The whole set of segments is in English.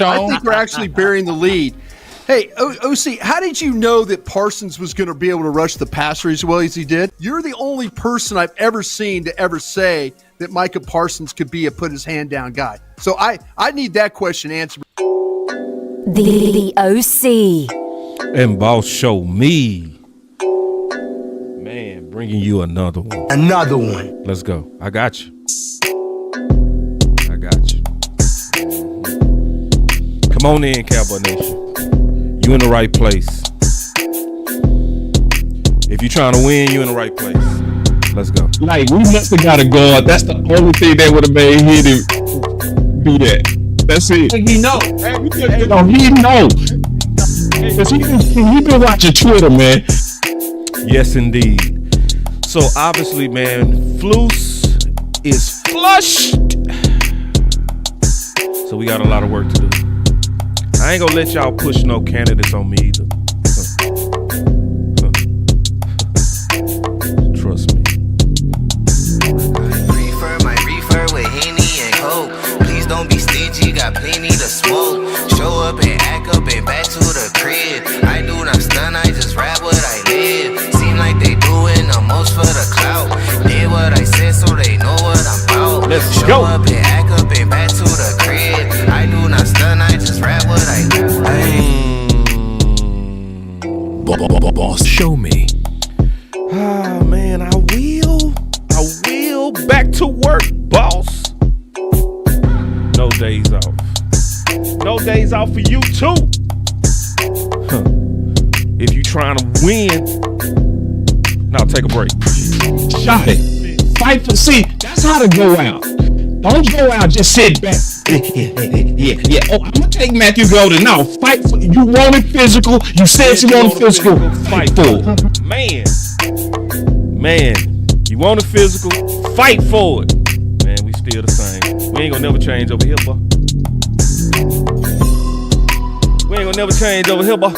I think we're actually burying the lead. Hey, OC, how did you know that Parsons was going to be able to rush the passer as well as he did? You're the only person I've ever seen to ever say that Micah Parsons could be a put his hand down guy. So I need that question answered. The OC. And Boss Show Me. Man, bringing you another one. Another one. Let's go. I got you. I got you. Come on in, Cowboy Nation. You in the right place. If you're trying to win, you in the right place. Let's go. Like, we must have got a guard. That's the only thing that would have made him do that. That's it. He know. He know. Because he been watching Twitter, man. Yes, indeed. So, obviously, man, Floose is flushed. So, we got a lot of work to do. I ain't gonna let y'all push no candidates on me either. Trust me. My reefer with Henny and Coke. Please don't be stingy, got plenty to smoke. Show up and act up and back to the crib. I do not stun, I just rap what I live. Seem like they doing the most for the clout. Did what I said so they know what I'm about. Let's Show go. up and act up and back to the crib. I do not stun, I just rap what I do. Boss, show me. Ah, man, I will. Back to work, boss. No days off. No days off for you, too. If you trying to win, now take a break. Shot it. Fight for, see, that's how to go out. Don't go out, just sit back. Yeah. Oh, I'm gonna take Matthew Golden. No, fight for, you want it physical. You said you want it physical. Fight for it. Man, you want it physical, fight for it. Man, we still the same. We ain't gonna never change over here, boy. We ain't gonna never change over here, boy.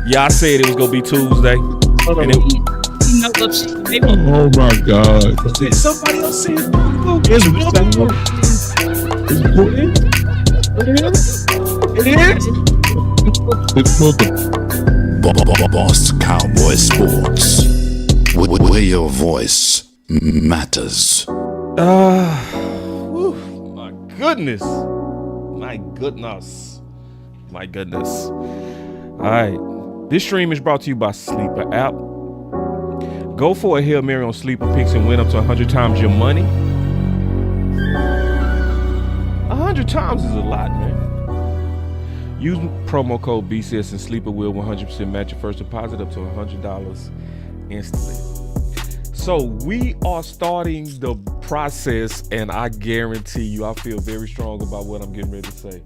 Yeah, I said it was gonna be Tuesday. And Oh my God. Somebody else said Boss Cowboy Sports, where your voice matters. My goodness. All right. This stream is brought to you by Sleeper app. Go for a Hail Mary on Sleeper picks and win up to 100 times your money. 100 times is a lot, man. Use promo code BCS and Sleeper will 100% match your first deposit up to $100 instantly. So we are starting the process, and I guarantee you, I feel very strong about what I'm getting ready to say.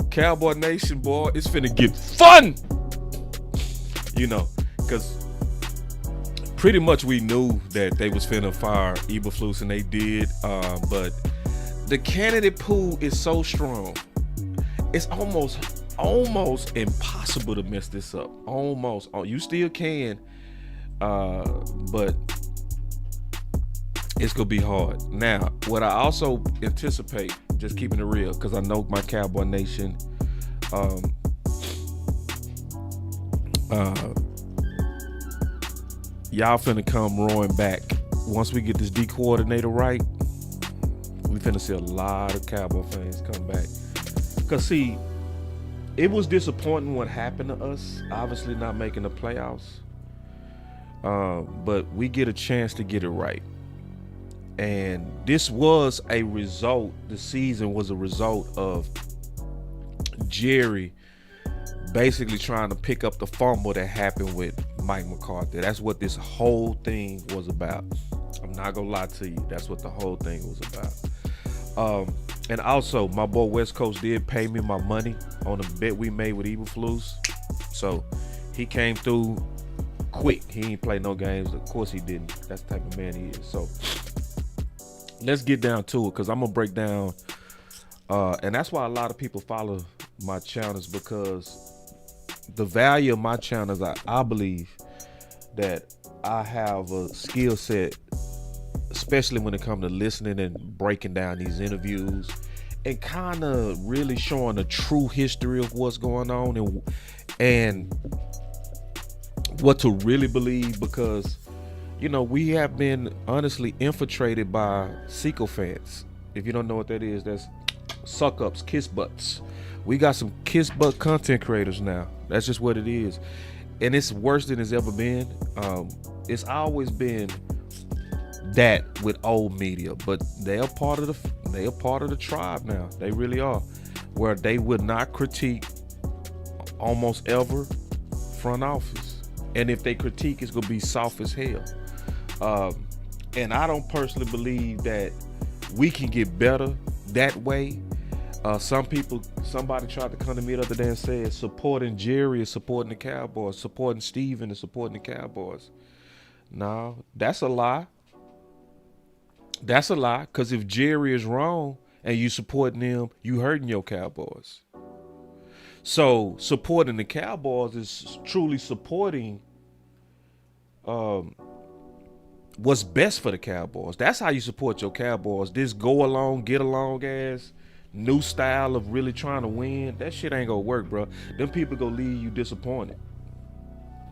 Cowboy Nation, boy, it's finna get fun. You know, because pretty much we knew that they was finna fire Eberflus, and they did. But the candidate pool is so strong. It's almost impossible to mess this up. Almost. You still can, but it's gonna be hard. Now, what I also anticipate, just keeping it real, because I know my Cowboy Nation, y'all finna come roaring back. Once we get this D coordinator right, we finna see a lot of Cowboy fans come back. Cause see, it was disappointing what happened to us, obviously not making the playoffs. But we get a chance to get it right. And this was a result, the season was a result of Jerry basically trying to pick up the fumble that happened with Mike McCarthy. That's what this whole thing was about. I'm not gonna lie to you. That's what the whole thing was about. And also, my boy West Coast did pay me my money on a bet we made with Eberflus. So he came through quick. He ain't played no games. Of course he didn't. That's the type of man he is. So let's get down to it, because I'm gonna break down, and that's why a lot of people follow my channels, because the value of my channels, I believe that I have a skill set, especially when it comes to listening and breaking down these interviews and kind of really showing the true history of what's going on and what to really believe, because we have been honestly infiltrated by sycophants. If you don't know what that is, that's suck ups, kiss butts. We got some kiss butt content creators now. That's just what it is, and it's worse than it's ever been. It's always been that with old media, but they are part of the tribe now. They really are, where they would not critique almost ever front office, and if they critique, it's gonna be soft as hell. And I don't personally believe that we can get better that way. Somebody tried to come to me the other day and said supporting Jerry is supporting the Cowboys, supporting Steven is supporting the Cowboys. No, that's a lie. That's a lie, because if Jerry is wrong and you supporting them, you hurting your Cowboys. So supporting the Cowboys is truly supporting what's best for the Cowboys. That's how you support your Cowboys. This go along, get along ass new style of really trying to win, that shit ain't gonna work, bro. Them people gonna leave you disappointed.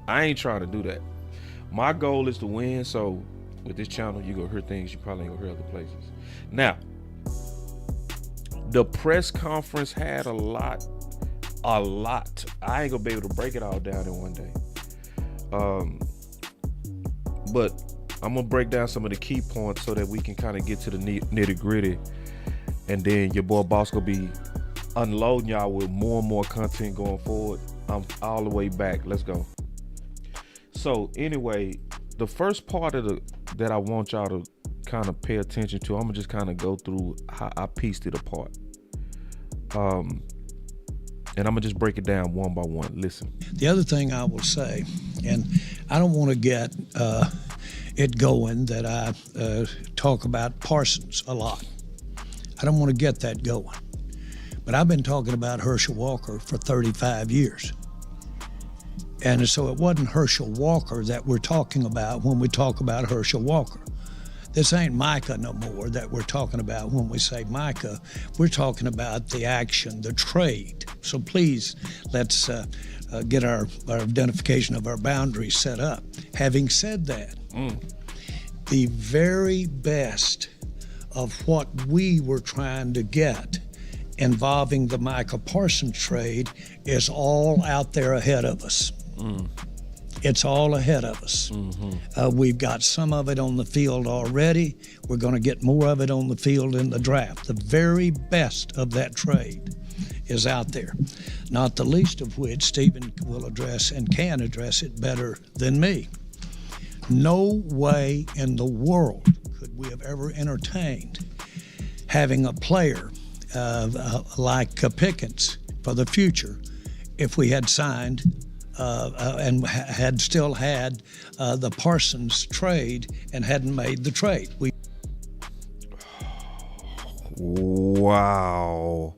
I ain't trying to do that. My goal is to win, so with this channel, you gonna hear things you probably ain't gonna hear other places. Now, the press conference had a lot. I ain't gonna be able to break it all down in one day. But I'm gonna break down some of the key points so that we can kind of get to the nitty gritty, and then your boy Boss gonna be unloading y'all with more and more content going forward. I'm all the way back. Let's go. So anyway, the first part of that I want y'all to kind of pay attention to, I'm gonna just kind of go through how I pieced it apart. And I'm gonna just break it down one by one. Listen. The other thing I will say, and I don't want to get it going that I talk about Parsons a lot. I don't want to get that going. But I've been talking about Herschel Walker for 35 years. And so it wasn't Herschel Walker that we're talking about when we talk about Herschel Walker. This ain't Micah no more that we're talking about when we say Micah. We're talking about the action, the trade. So please, let's get our identification of our boundaries set up. Having said that, the very best of what we were trying to get involving the Micah Parsons trade is all out there ahead of us. It's all ahead of us. We've got some of it on the field already. We're going to get more of it on the field in the draft. The very best of that trade is out there, not the least of which Stephen will address and can address it better than me. No way in the world could we have ever entertained having a player like Pickens for the future if we had signed and had still had the Parsons trade and hadn't made the trade. Wow.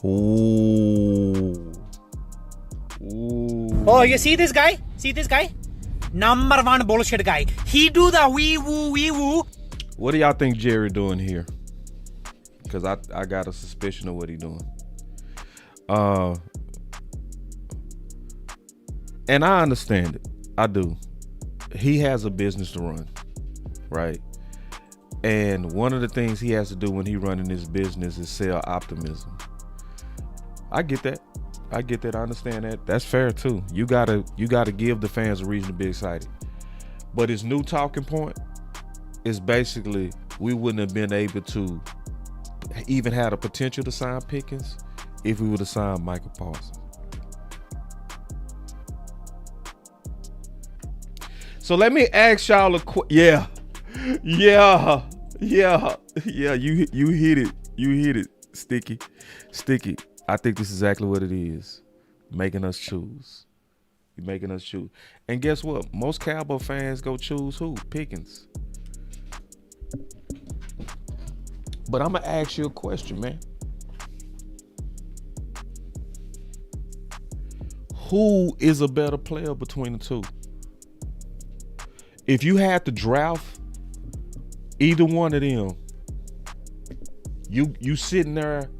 Ooh. Oh, you see this guy? See this guy? Number one bullshit guy. He do the wee woo. What do y'all think Jerry doing here? Because I got a suspicion of what he doing. And I understand it. I do. He has a business to run, right? And one of the things he has to do when he running his business is sell optimism. I get that. I understand that. That's fair too. You gotta give the fans a reason to be excited. But his new talking point is basically we wouldn't have been able to even have the potential to sign Pickens if we would have signed Michael Parsons. So let me ask y'all a question. Yeah. You hit it. Sticky. I think this is exactly what it is. Making us choose. You're making us choose. And guess what? Most Cowboy fans go choose who? Pickens. But I'm gonna ask you a question, man. Who is a better player between the two? If you had to draft either one of them, You sitting there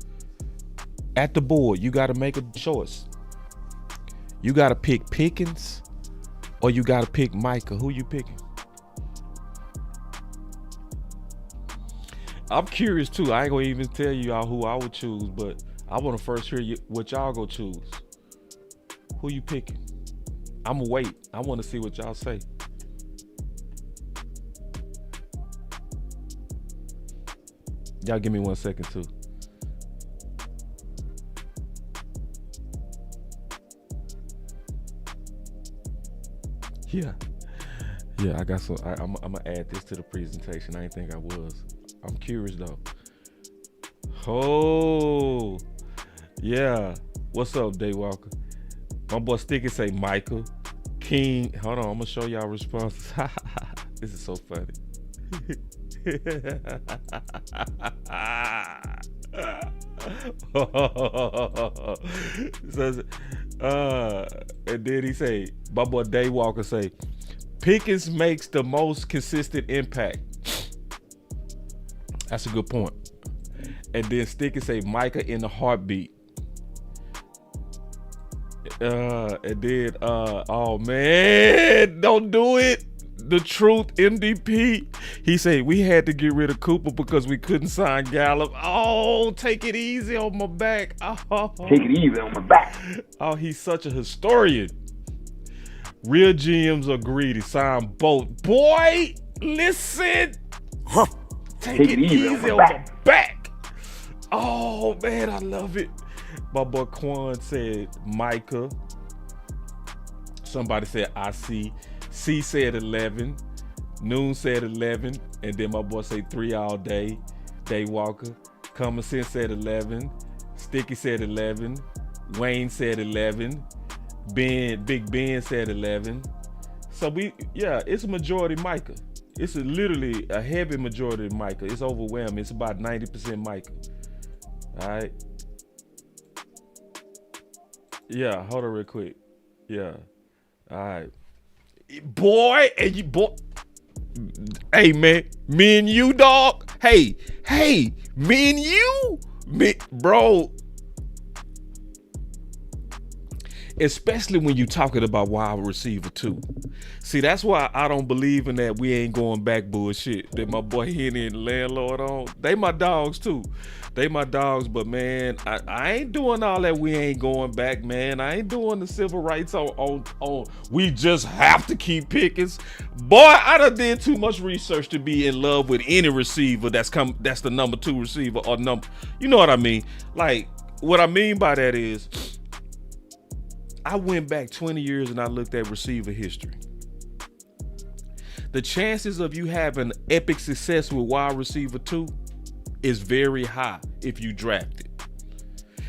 at the board. You got to make a choice. You got to pick Pickens or you got to pick Micah. Who you picking? I'm curious too. I ain't gonna even tell y'all who I would choose, but I want to first hear what y'all go choose. Who you picking? I'm gonna wait. I want to see what y'all say. Y'all give me 1 second too. Yeah, I got some. I'm gonna add this to the presentation. I didn't think I was. I'm curious though. Oh, yeah. What's up, Daywalker? My boy Sticky say Michael King. Hold on, I'm gonna show y'all responses. This is so funny. And then he say, my boy Daywalker say, Pickens makes the most consistent impact. That's a good point. And then Sticky say Micah in the heartbeat. And then oh man, don't do it. The Truth MDP. He said we had to get rid of Cooper because we couldn't sign Gallup. Oh, take it easy on my back. Oh. Take it easy on my back. Oh, he's such a historian. Real GMs are greedy. Sign both. Boy, listen. Take it easy on my back. Oh man, I love it. My boy Quan said Micah. Somebody said I see. C said 11. Noon said 11. And then my boy say 3 all day. Daywalker. Common Sense said 11. Sticky said 11. Wayne said 11. Big Ben said 11. So it's a majority Micah. It's literally a heavy majority of Micah. It's overwhelming. It's about 90% Micah. All right. Yeah, hold on real quick. Yeah. All right. Boy, and you boy. Hey man, me and you, dog. Hey, me and you, bro. Especially when you talking about wide receiver too. See, that's why I don't believe in that we ain't going back bullshit that my boy Henny and the landlord on. They my dogs too. They my dogs, but man, I ain't doing all that we ain't going back, man. I ain't doing the civil rights on we just have to keep Pickens. Boy, I done did too much research to be in love with any receiver that's the number 2 receiver or number, you know what I mean? Like, what I mean by that is I went back 20 years and I looked at receiver history. The chances of you having epic success with wide receiver 2 is very high if you draft it.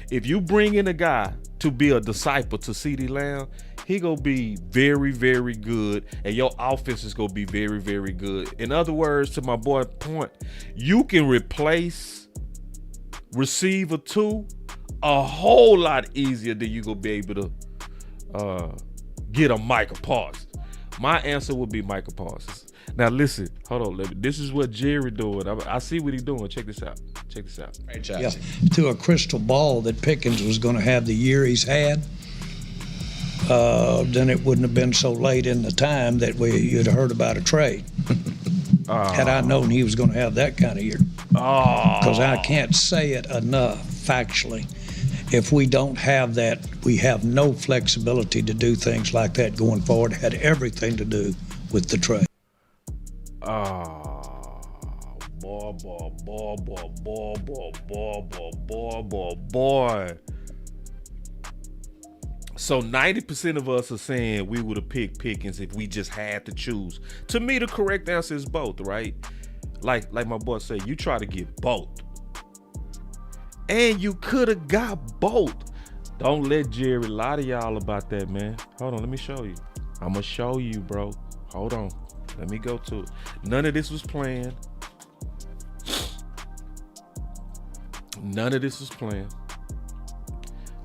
If you bring in a guy to be a disciple to CeeDee Lamb, he gonna be very, very good, and your offense is gonna be very, very good. In other words, to my boy point, you can replace receiver 2 a whole lot easier than you gonna be able to get a Micah Parsons. My answer would be Micah Parsons. Now listen, hold on. This is what Jerry doing. I see what he's doing. Check this out. Yeah, to a crystal ball that Pickens was going to have the year he's had, then it wouldn't have been so late in the time that you'd heard about a trade. Had I known he was going to have that kind of year. Because I can't say it enough factually. If we don't have that, we have no flexibility to do things like that going forward. It had everything to do with the trade. Boy. So 90% of us are saying we would have picked Pickens if we just had to choose. To me, the correct answer is both, right? Like my boy said, you try to get both. And you could have got both. Don't let Jerry lie to y'all about that, man. Hold on, let me show you. I'm going to show you, bro. Hold on. Let me go to it. None of this was planned.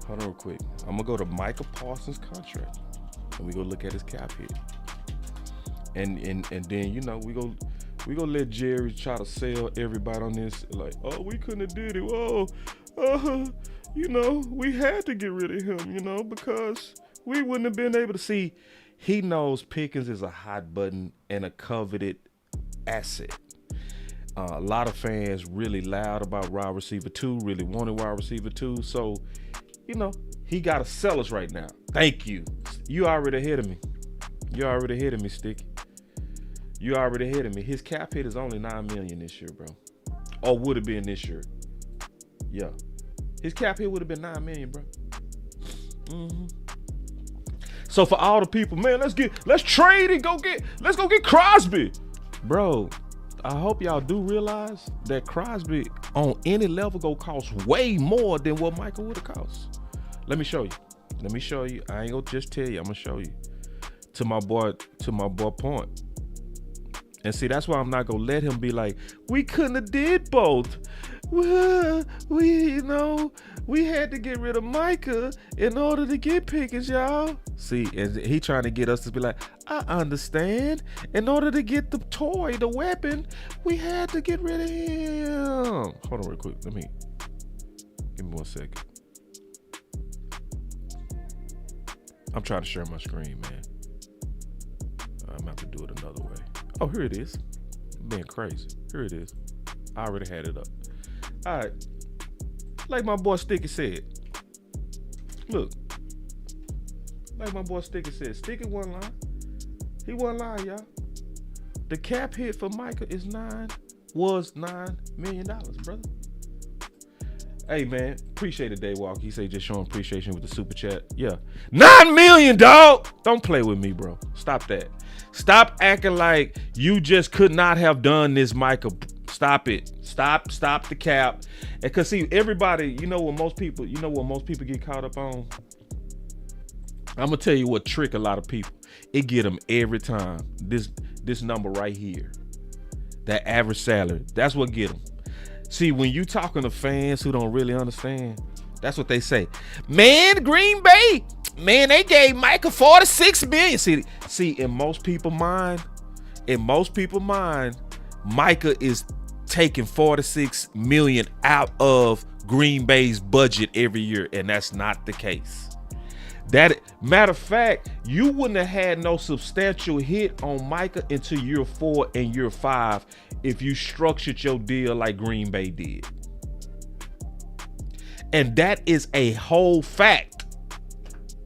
Hold on real quick. I'm going to go to Micah Parsons' contract. And we go look at his cap hit. And then, we go We gonna let Jerry try to sell everybody on this. Like, oh, we couldn't have did it. Whoa, you know, we had to get rid of him, you know, because we wouldn't have been able to see. He knows Pickens is a hot button and a coveted asset. A lot of fans really loud about wide receiver 2, really wanted wide receiver 2. So, you know, he got to sell us right now. Thank you. You already ahead of me. You already ahead of me, Sticky. You already ahead of me. His cap hit is only $9 million this year, bro. Or would have been this year. Yeah. His cap hit would have been $9 million, bro. So for all the people, man, let's trade and let's go get Crosby. Bro, I hope y'all do realize that Crosby on any level go cost way more than what Michael would have cost. Let me show you. I ain't gonna just tell you, I'm gonna show you. To my boy Point. And see, that's why I'm not gonna let him be like, we couldn't have did both. We had to get rid of Micah in order to get Pickens, y'all. See, and he trying to get us to be like, I understand. In order to get the toy, the weapon, we had to get rid of him. Hold on real quick. Give me 1 second. I'm trying to share my screen, man. I'm gonna have to do it another way. Oh, here it is. I'm being crazy. Here it is. I already had it up. All right. Like my boy Sticky said. Look. Like my boy Sticky said. Sticky wasn't lying. He wasn't lying, y'all. The cap hit for Micah was $9 million, brother. Hey, man. Appreciate it, Daywalk. He said just showing appreciation with the super chat. Yeah. $9 million, dog. Don't play with me, bro. Stop that. Stop acting like you just could not have done this, Micah. Stop it. Stop the cap. And cause see, everybody, you know what most people get caught up on? I'm gonna tell you what trick a lot of people. It get them every time. This number right here. That average salary. That's what get them. See, when you talking to fans who don't really understand, that's what they say. Man, Green Bay, man, they gave Micah $46 million. See, in most people's mind, Micah is taking $46 million out of Green Bay's budget every year, and that's not the case. That matter of fact, you wouldn't have had no substantial hit on Micah until year 4 and year 5 if you structured your deal like Green Bay did. And that is a whole fact.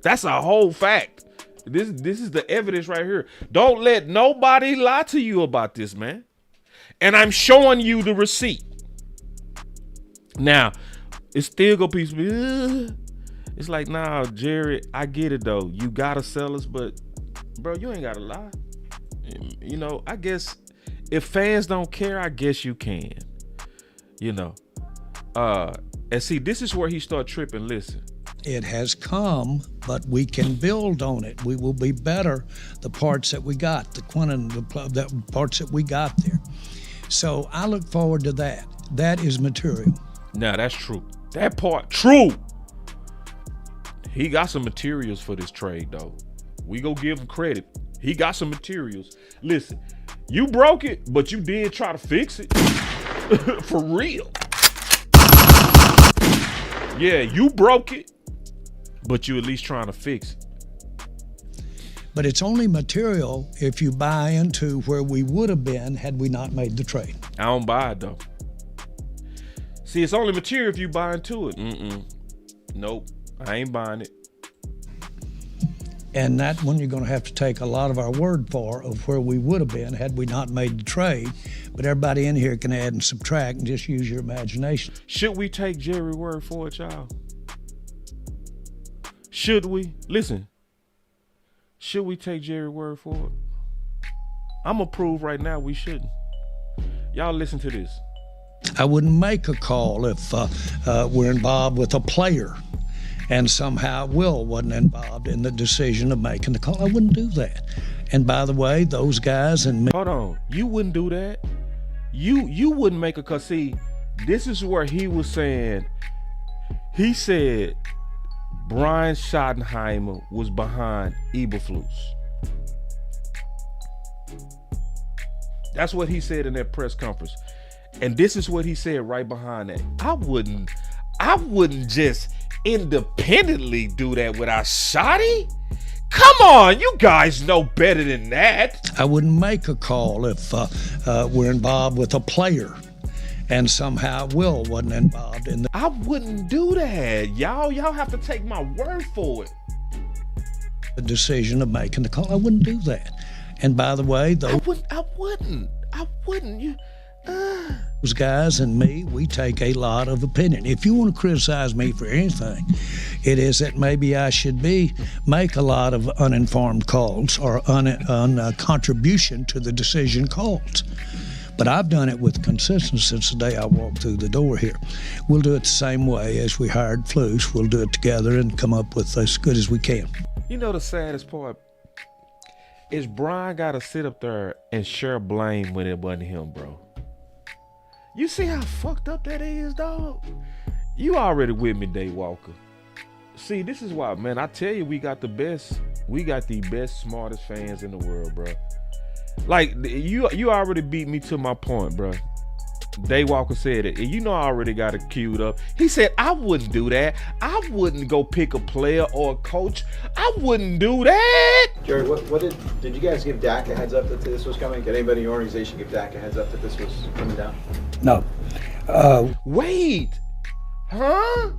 That's a whole fact. This is the evidence right here. Don't let nobody lie to you about this, man. And I'm showing you the receipt. Now, it's still gonna be. It's like, nah, Jerry, I get it though. You gotta sell us, but bro, you ain't gotta lie. You know, I guess if fans don't care, I guess you can. You know. And see, this is where he start tripping. Listen. It has come, but we can build on it. We will be better. The parts that we got, the parts that we got there. So I look forward to that. That is material. Now that's true. That part, true. He got some materials for this trade, though. We go give him credit. He got some materials. Listen, you broke it, but you did try to fix it. For real. Yeah, you broke it, but you at least trying to fix it. But it's only material if you buy into where we would have been had we not made the trade. I don't buy it, though. See, it's only material if you buy into it. Nope, I ain't buying it. And that one you're going to have to take a lot of our word for of where we would have been had we not made the trade. But everybody in here can add and subtract and just use your imagination. Should we take Jerry's word for it, y'all? Should we? Listen. Should we take Jerry's word for it? I'm going to prove right now we shouldn't. Y'all listen to this. I wouldn't make a call if we're involved with a player and somehow Will wasn't involved in the decision of making the call. I wouldn't do that. And by the way, those guys and me. Hold on. You wouldn't do that? You wouldn't make a call. See, this is where he was saying, he said Brian Schottenheimer was behind Eberflus. That's what he said in that press conference. And this is what he said right behind that. I wouldn't just independently do that without Shotty. Come on, you guys know better than that. I wouldn't make a call if we're involved with a player and somehow Will wasn't involved in the. I wouldn't do that. Y'all have to take my word for it. The decision of making the call. I wouldn't do that. And by the way, I wouldn't. Those guys and me, we take a lot of opinion. If you want to criticize me for anything, it is that maybe I should make a lot of uninformed calls or contribution to the decision calls. But I've done it with consistency since the day I walked through the door here. We'll do it the same way as we hired Flus. We'll do it together and come up with as good as we can. You know the saddest part is Brian got to sit up there and share blame when it wasn't him, bro. You see how fucked up that is, dog? You already with me, Dave Walker. See, this is why, man, I tell you, we got the best, smartest fans in the world, bro. Like, you already beat me to my point, bro. Dave Walker said it, and you know I already got it queued up. He said, I wouldn't do that. I wouldn't go pick a player or a coach. I wouldn't do that. Jerry, what did you guys give Dak a heads up that this was coming? Did anybody in your organization give Dak a heads up that this was coming down? No. Wait. Huh?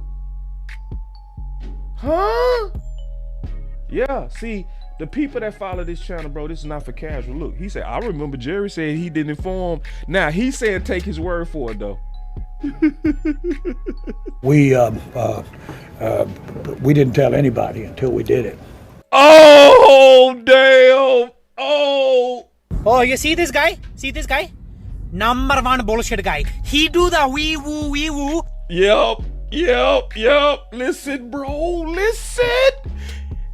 Yeah, see, the people that follow this channel, bro, this is not for casual. Look, he said, I remember Jerry said he didn't inform. Now, he said take his word for it, though. We didn't tell anybody until we did it. Oh, damn. Oh, you see this guy? Number one bullshit guy. He do the wee woo. Yep. Listen, bro, listen.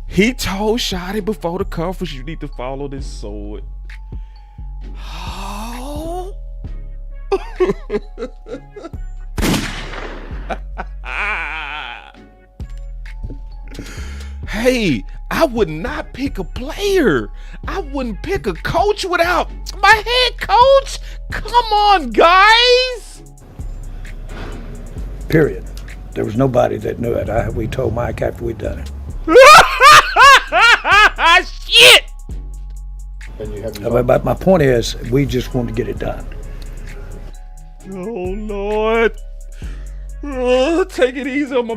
He told Shotty before the conference, you need to follow this sword. Oh. Hey, I would not pick a player. I wouldn't pick a coach without my head coach. Come on, guys. Period. There was nobody that knew it. We told Mike after we'd done it. Shit! But my point is, we just want to get it done. Oh, Lord. Take it easy on my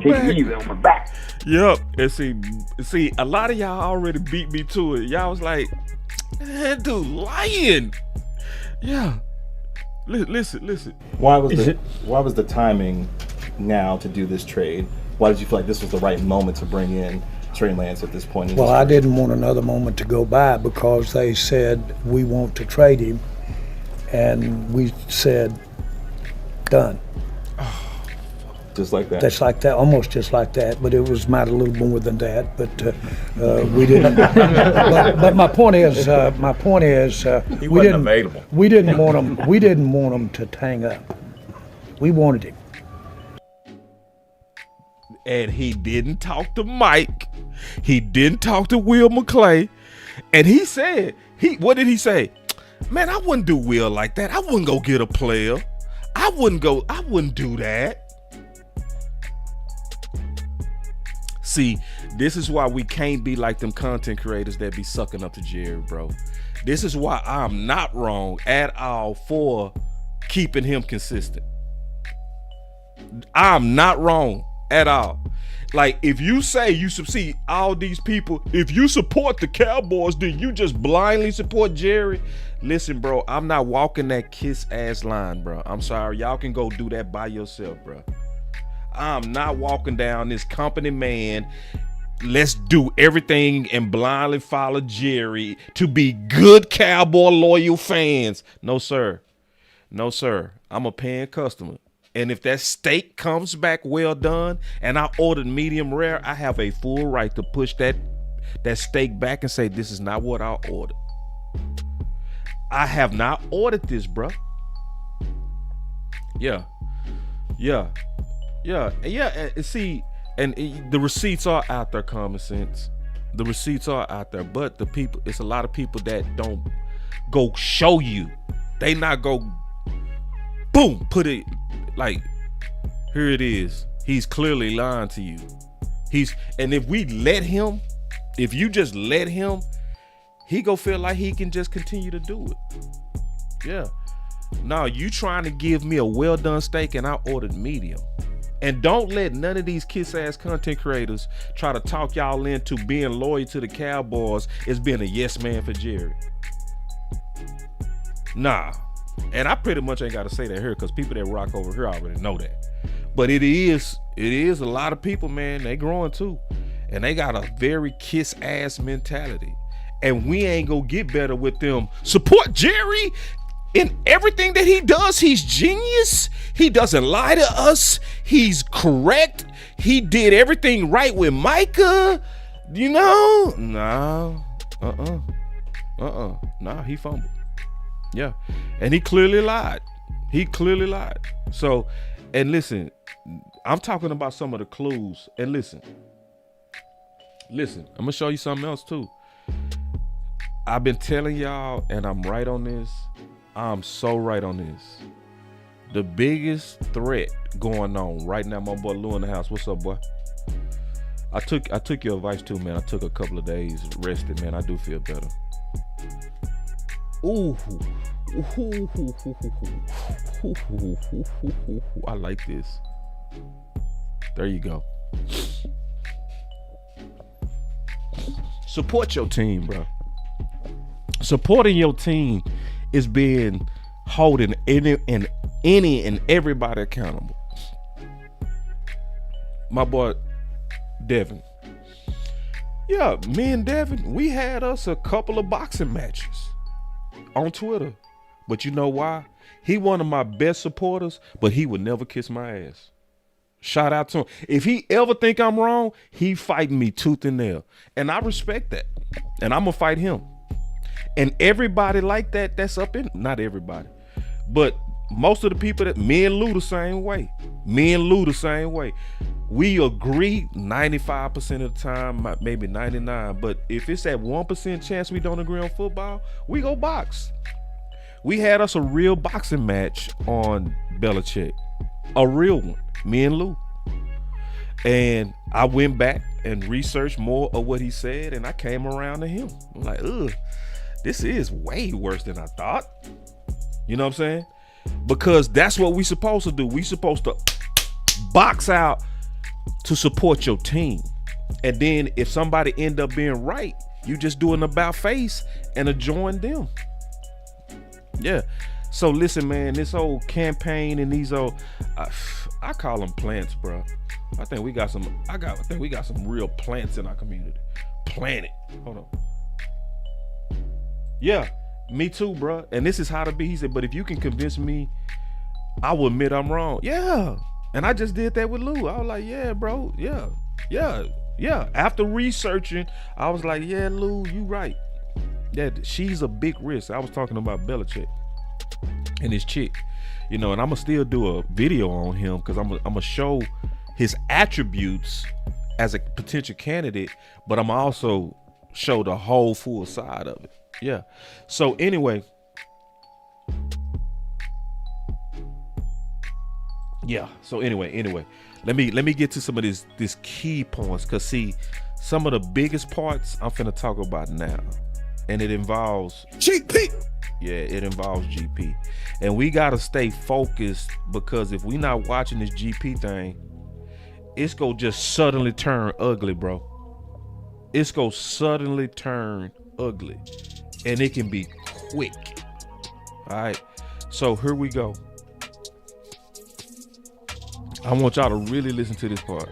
back. Yep. And see, a lot of y'all already beat me to it. Y'all was like, man, dude, lying. Yeah. Listen. Why was the timing now to do this trade? Why did you feel like this was the right moment to bring in Trey Lance at this point? Well, I didn't want another moment to go by because they said we want to trade him, and we said done. Just like that. That's like that, almost just like that. But it was might a little more than that. But we didn't. but my point is, he wasn't available. We didn't want him. We didn't want him to hang up. We wanted him. And he didn't talk to Mike. He didn't talk to Will McClay. And he said, what did he say? Man, I wouldn't do Will like that. I wouldn't go get a player. I wouldn't do that. See, this is why we can't be like them content creators that be sucking up to Jerry, bro. This is why I'm not wrong at all for keeping him consistent. I'm not wrong at all. Like, if you say you see all these people, if you support the Cowboys, then you just blindly support Jerry. Listen, bro, I'm not walking that kiss ass line, bro. I'm sorry. Y'all can go do that by yourself, bro. I'm not walking down this company man. Let's do everything and blindly follow Jerry to be good Cowboy loyal fans. No, sir. I'm a paying customer. And if that steak comes back well done and I ordered medium rare, I have a full right to push that steak back and say, this is not what I ordered. I have not ordered this, bro. Yeah. See, and the receipts are out there, common sense. The receipts are out there, but it's a lot of people that don't go show you They not go, boom, put it like, here it is. He's clearly lying to you. And if we let him, if you just let him, he go feel like he can just continue to do it. Yeah. Now you trying to give me a well done steak and I ordered medium. And don't let none of these kiss ass content creators try to talk y'all into being loyal to the Cowboys as being a yes man for Jerry. Nah. And I pretty much ain't got to say that here because people that rock over here already know that. But it is a lot of people, man, they growing too. And they got a very kiss ass mentality. And we ain't gonna get better with them. Support Jerry in everything that he does. He's genius. He doesn't lie to us. He's correct. He did everything right with Micah. You know? No. Nah, he fumbled. Yeah. And he clearly lied. So, and listen, I'm talking about some of the clues. And listen, I'm gonna show you something else too. I've been telling y'all, and I'm right on this. I'm so right on this. The biggest threat going on right now, my boy Lou in the house. What's up, boy? I took your advice too, man. I took a couple of days rested, man. I do feel better. Ooh. I like this. There you go. Support your team, bro. Supporting your team is being holding any and everybody accountable. My boy Devin. Yeah, me and Devin, we had us a couple of boxing matches on Twitter. But you know why? He one of my best supporters, but he would never kiss my ass. Shout out to him. If he ever think I'm wrong, he fighting me tooth and nail. And I respect that. And I'm gonna fight him. And everybody like that, that's up in, not everybody, but most of the people that, me and Lou the same way. We agree 95% of the time, maybe 99. But if it's that 1% chance we don't agree on football, we go box. We had us a real boxing match on Belichick. A real one, me and Lou. And I went back and researched more of what he said, and I came around to him. I'm like, ugh, this is way worse than I thought. You know what I'm saying? Because that's what we supposed to do. We supposed to box out to support your team. And then if somebody end up being right, you just do an about face and join them. Yeah. So listen, man, this whole campaign and these old, I call them plants, bro. I think we got some real plants in our community. Planet. Hold on. Yeah, me too, bro. And this is how to be. He said, but if you can convince me, I will admit I'm wrong. Yeah. And I just did that with Lou. I was like, yeah, bro. Yeah. After researching, I was like, yeah, Lou, you right. Yeah, she's a big risk. I was talking about Belichick and his chick, you know, and I'm gonna still do a video on him because I'm gonna show his attributes as a potential candidate, but I'm also show the whole full side of it. Yeah. So anyway, let me get to some of these key points, because see, some of the biggest parts I'm finna talk about now, and it involves GP. Yeah, it involves GP, and we gotta stay focused, because if we not watching this GP thing, it's gonna just suddenly turn ugly, bro. It's gonna suddenly turn ugly, and it can be quick. All right, so here we go. I want y'all to really listen to this part.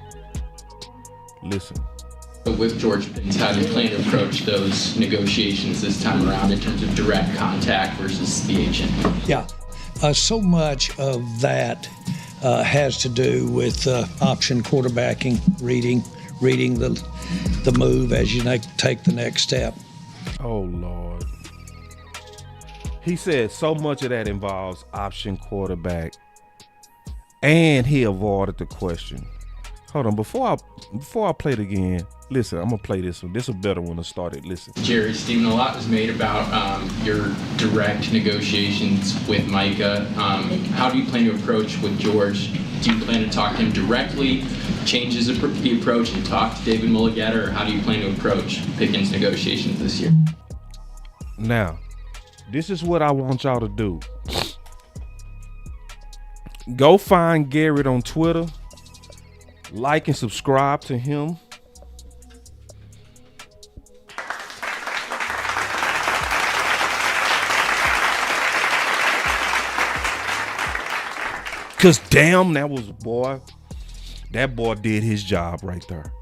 Listen. With George Pittens, how do you plan to approach those negotiations this time around in terms of direct contact versus the agent? Yeah, so much of that has to do with option quarterbacking, reading the move as you take the next step. Oh, Lord. He said so much of that involves option quarterback, and he avoided the question. Hold on, before I play it again, listen, I'm gonna play this one. This is a better one to start it. Listen. Jerry, Stephen, a lot was made about your direct negotiations with Micah. How do you plan to approach with George? Do you plan to talk to him directly, change the approach, and talk to David Mulligata, or how do you plan to approach Pickens' negotiations this year? Now, this is what I want y'all to do. Go find Garrett on Twitter. Like and subscribe to him. Cause damn, that boy did his job right there.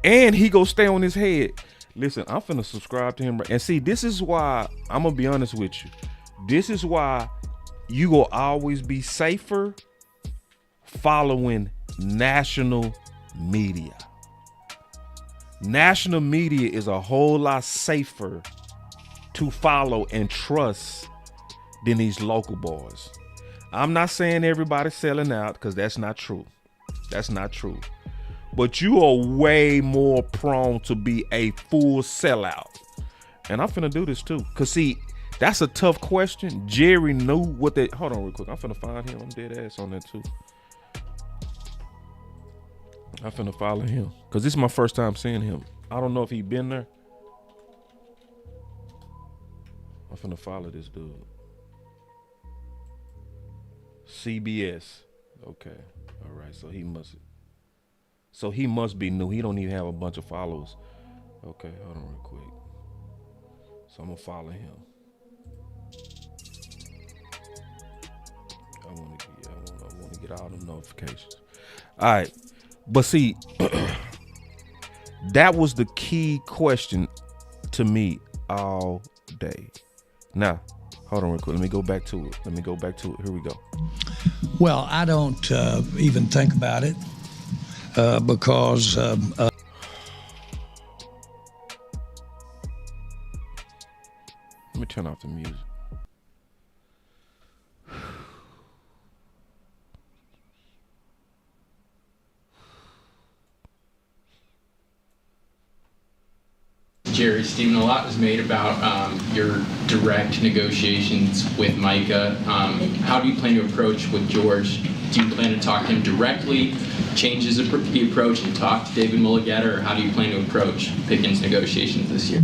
And he go stay on his head. Listen, I'm finna subscribe to him. And see, this is why, I'm gonna be honest with you. This is why you will always be safer following national media. National media is a whole lot safer to follow and trust than these local boys. I'm not saying everybody's selling out, because that's not true. That's not true. But you are way more prone to be a full sellout. And I'm finna do this too. Because see, that's a tough question. Jerry knew what they... Hold on real quick. I'm finna find him. I'm dead ass on that too. I'm finna follow him. Because this is my first time seeing him. I don't know if he been there. I'm finna follow this dude. CBS. Okay. All right. So he must be new. He don't even have a bunch of followers. Okay. Hold on real quick. So I'm gonna follow him. I want to get all them notifications. All right. But see, that was the key question to me all day. Now, hold on real quick. Let me go back to it. Here we go. Well, I don't even think about it because Let me turn off the music. Jerry, Stephen, a lot was made about your direct negotiations with Micah. How do you plan to approach with George? Do you plan to talk to him directly, change the approach, and talk to David Mulligata, or how do you plan to approach Pickens' negotiations this year?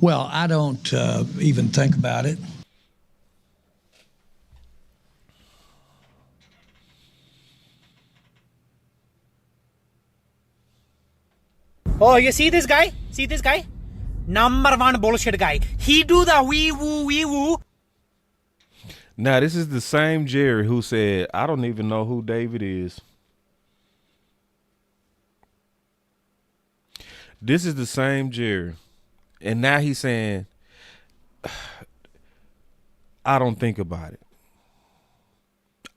Well, I don't even think about it. Oh, you see this guy? See this guy? Number one bullshit guy. He do the wee woo. Now, this is the same Jerry who said, I don't even know who David is. This is the same Jerry. And now he's saying, I don't think about it.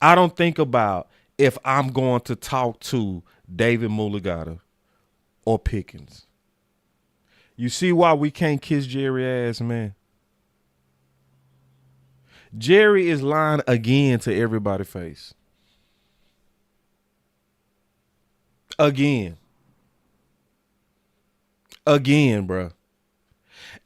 I don't think about if I'm going to talk to David Mulligata or Pickens. You see why we can't kiss Jerry ass, man? Jerry is lying again to everybody's face. Again, bruh.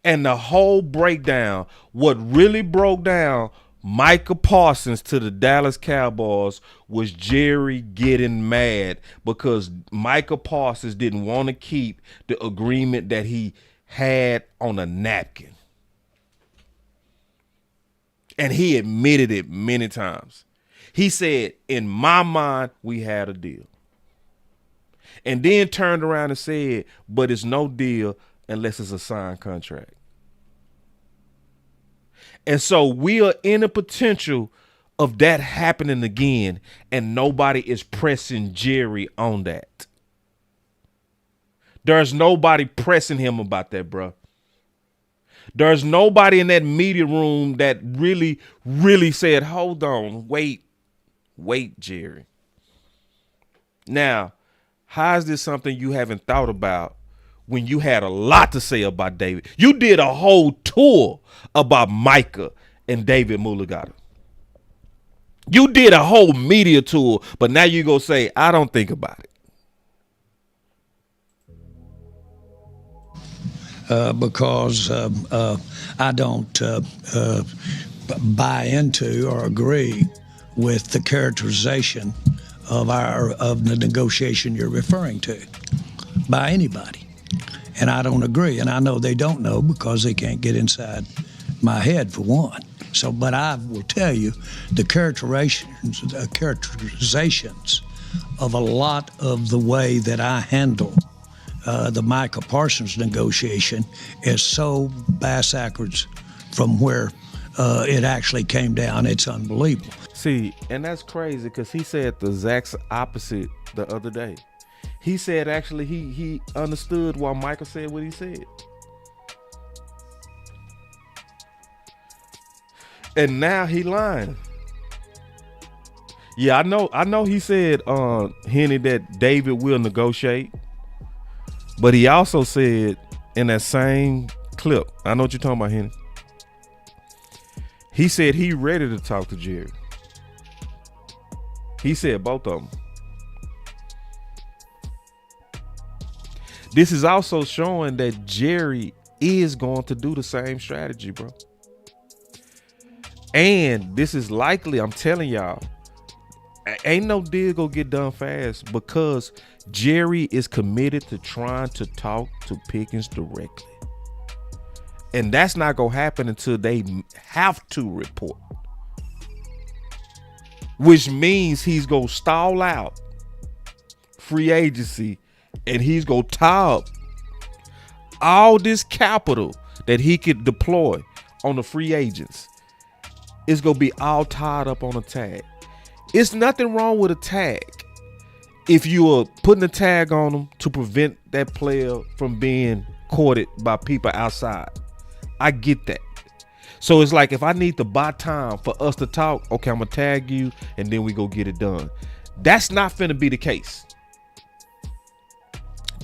And the whole breakdown, what really broke down Micah Parsons to the Dallas Cowboys was Jerry getting mad because Micah Parsons didn't want to keep the agreement that he had on a napkin. And he admitted it many times. He said, in my mind, we had a deal. And then turned around and said, but it's no deal unless it's a signed contract. And so we are in a potential of that happening again, and nobody is pressing Jerry on that. There's nobody pressing him about that, bro. There's nobody in that media room that really, really said, hold on, wait, Jerry. Now, how is this something you haven't thought about when you had a lot to say about David? You did a whole tour about Micah and David Mulligata. You did a whole media tour, but now you go say, I don't think about it. because I don't buy into or agree with the characterization of the negotiation you're referring to by anybody. And I don't agree, and I know they don't know because they can't get inside my head, for one. So, but I will tell you, the characterizations of a lot of the way that I handle the Micah Parsons negotiation is so backwards from where it actually came down. It's unbelievable. See, and that's crazy because he said the exact opposite the other day. He said actually he understood why Micah said what he said. And now he lying. Yeah, I know he said Henny that David will negotiate. But he also said in that same clip, I know what you're talking about, Henny. He said he ready to talk to Jerry. He said both of them. This is also showing that Jerry is going to do the same strategy, bro. And this is likely, I'm telling y'all, ain't no deal gonna get done fast because Jerry is committed to trying to talk to Pickens directly. And that's not gonna happen until they have to report. Which means he's gonna stall out free agency and he's gonna tie up all this capital that he could deploy on the free agents. It's gonna be all tied up on a tag. It's nothing wrong with a tag if you are putting a tag on them to prevent that player from being courted by people outside. I get that. So it's like if I need to buy time for us to talk, okay, I'm gonna tag you and then we go get it done. That's not finna be the case.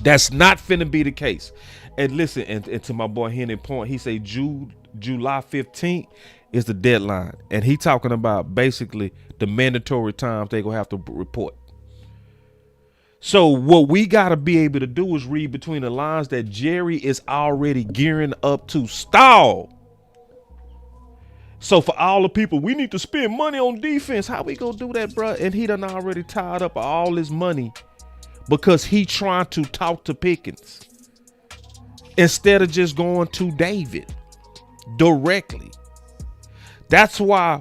That's not finna be the case. And listen, and to my boy Henry point, he say July 15th is the deadline. And he talking about basically the mandatory times they gonna have to report. So what we gotta be able to do is read between the lines that Jerry is already gearing up to stall. So for all the people, we need to spend money on defense. How we gonna do that, bro? And he done already tied up all his money because he trying to talk to Pickens instead of just going to David directly. That's why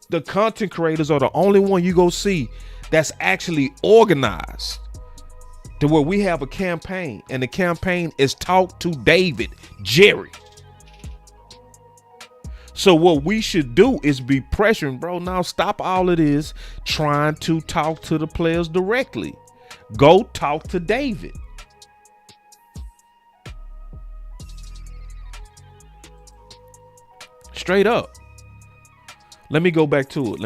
the content creators are the only one you go see that's actually organized to where we have a campaign, and the campaign is talk to David, Jerry. So what we should do is be pressuring, bro. Now stop all of this trying to talk to the players directly. Go talk to David. Straight up. Let me go back to it.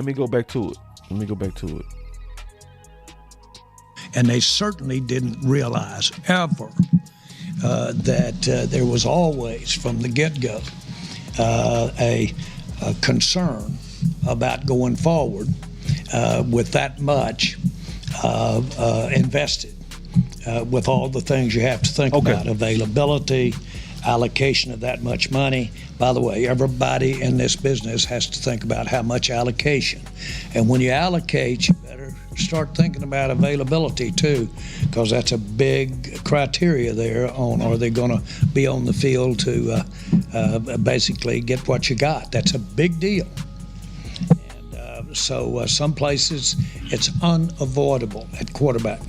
And they certainly didn't realize ever that there was always, from the get-go, a concern about going forward with that much invested, with all the things you have to think about, availability, allocation of that much money. By the way, everybody in this business has to think about how much allocation. And when you allocate, you better start thinking about availability too, because that's a big criteria there on, are they going to be on the field to basically get what you got? That's a big deal. And so some places it's unavoidable at quarterback.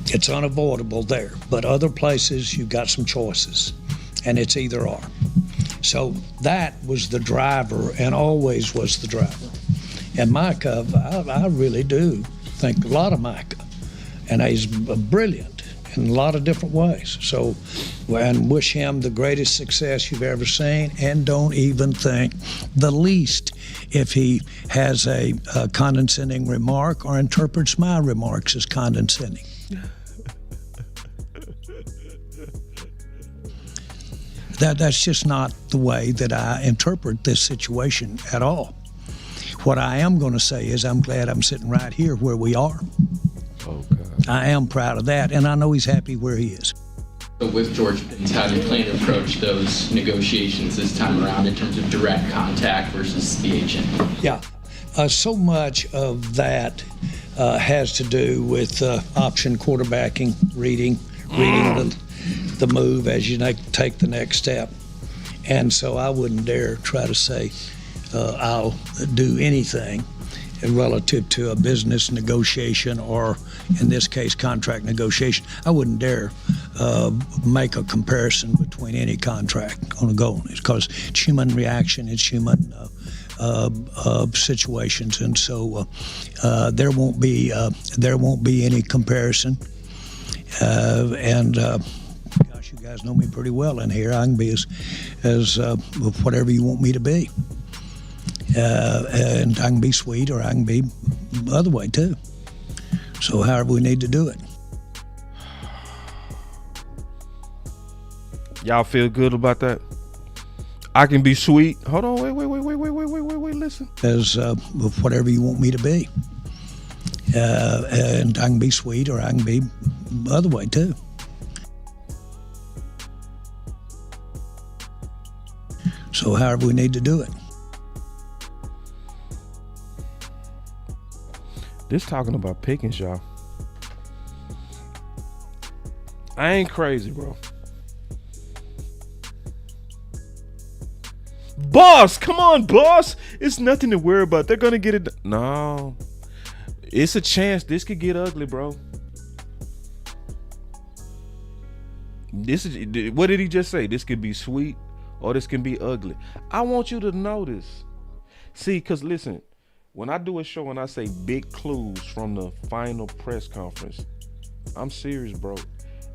It's unavoidable there. But other places you've got some choices, and it's either or. So that was the driver and always was the driver. And Micah, I really do think a lot of Micah. And he's brilliant in a lot of different ways. So, and wish him the greatest success you've ever seen, and don't even think the least if he has a condescending remark or interprets my remarks as condescending. That's just not the way that I interpret this situation at all. What I am going to say is I'm glad I'm sitting right here where we are. Oh, God. I am proud of that, and I know he's happy where he is. With George Pickens, how do you plan to approach those negotiations this time around in terms of direct contact versus the agent? Yeah, so much of that has to do with option quarterbacking, reading the move as you take the next step. And so I wouldn't dare try to say I'll do anything relative to a business negotiation or, in this case, contract negotiation. I wouldn't dare make a comparison between any contract on a goal. It's because it's human reaction, it's human situations, and so there won't be any comparison. Gosh, you guys know me pretty well in here. I can be as whatever you want me to be. And I can be sweet or I can be the other way too. So however we need to do it. Y'all feel good about that? I can be sweet. Hold on, wait, listen. As whatever you want me to be. And I can be sweet or I can be the other way too. So however we need to do it. This talking about Pickens, y'all. I ain't crazy, bro. Boss, come on, boss. It's nothing to worry about. They're gonna get it. No, it's a chance. This could get ugly, bro. This is what did he just say? This could be sweet or this can be ugly. I want you to notice. See, because listen, when I do a show and I say big clues from the final press conference, I'm serious, bro.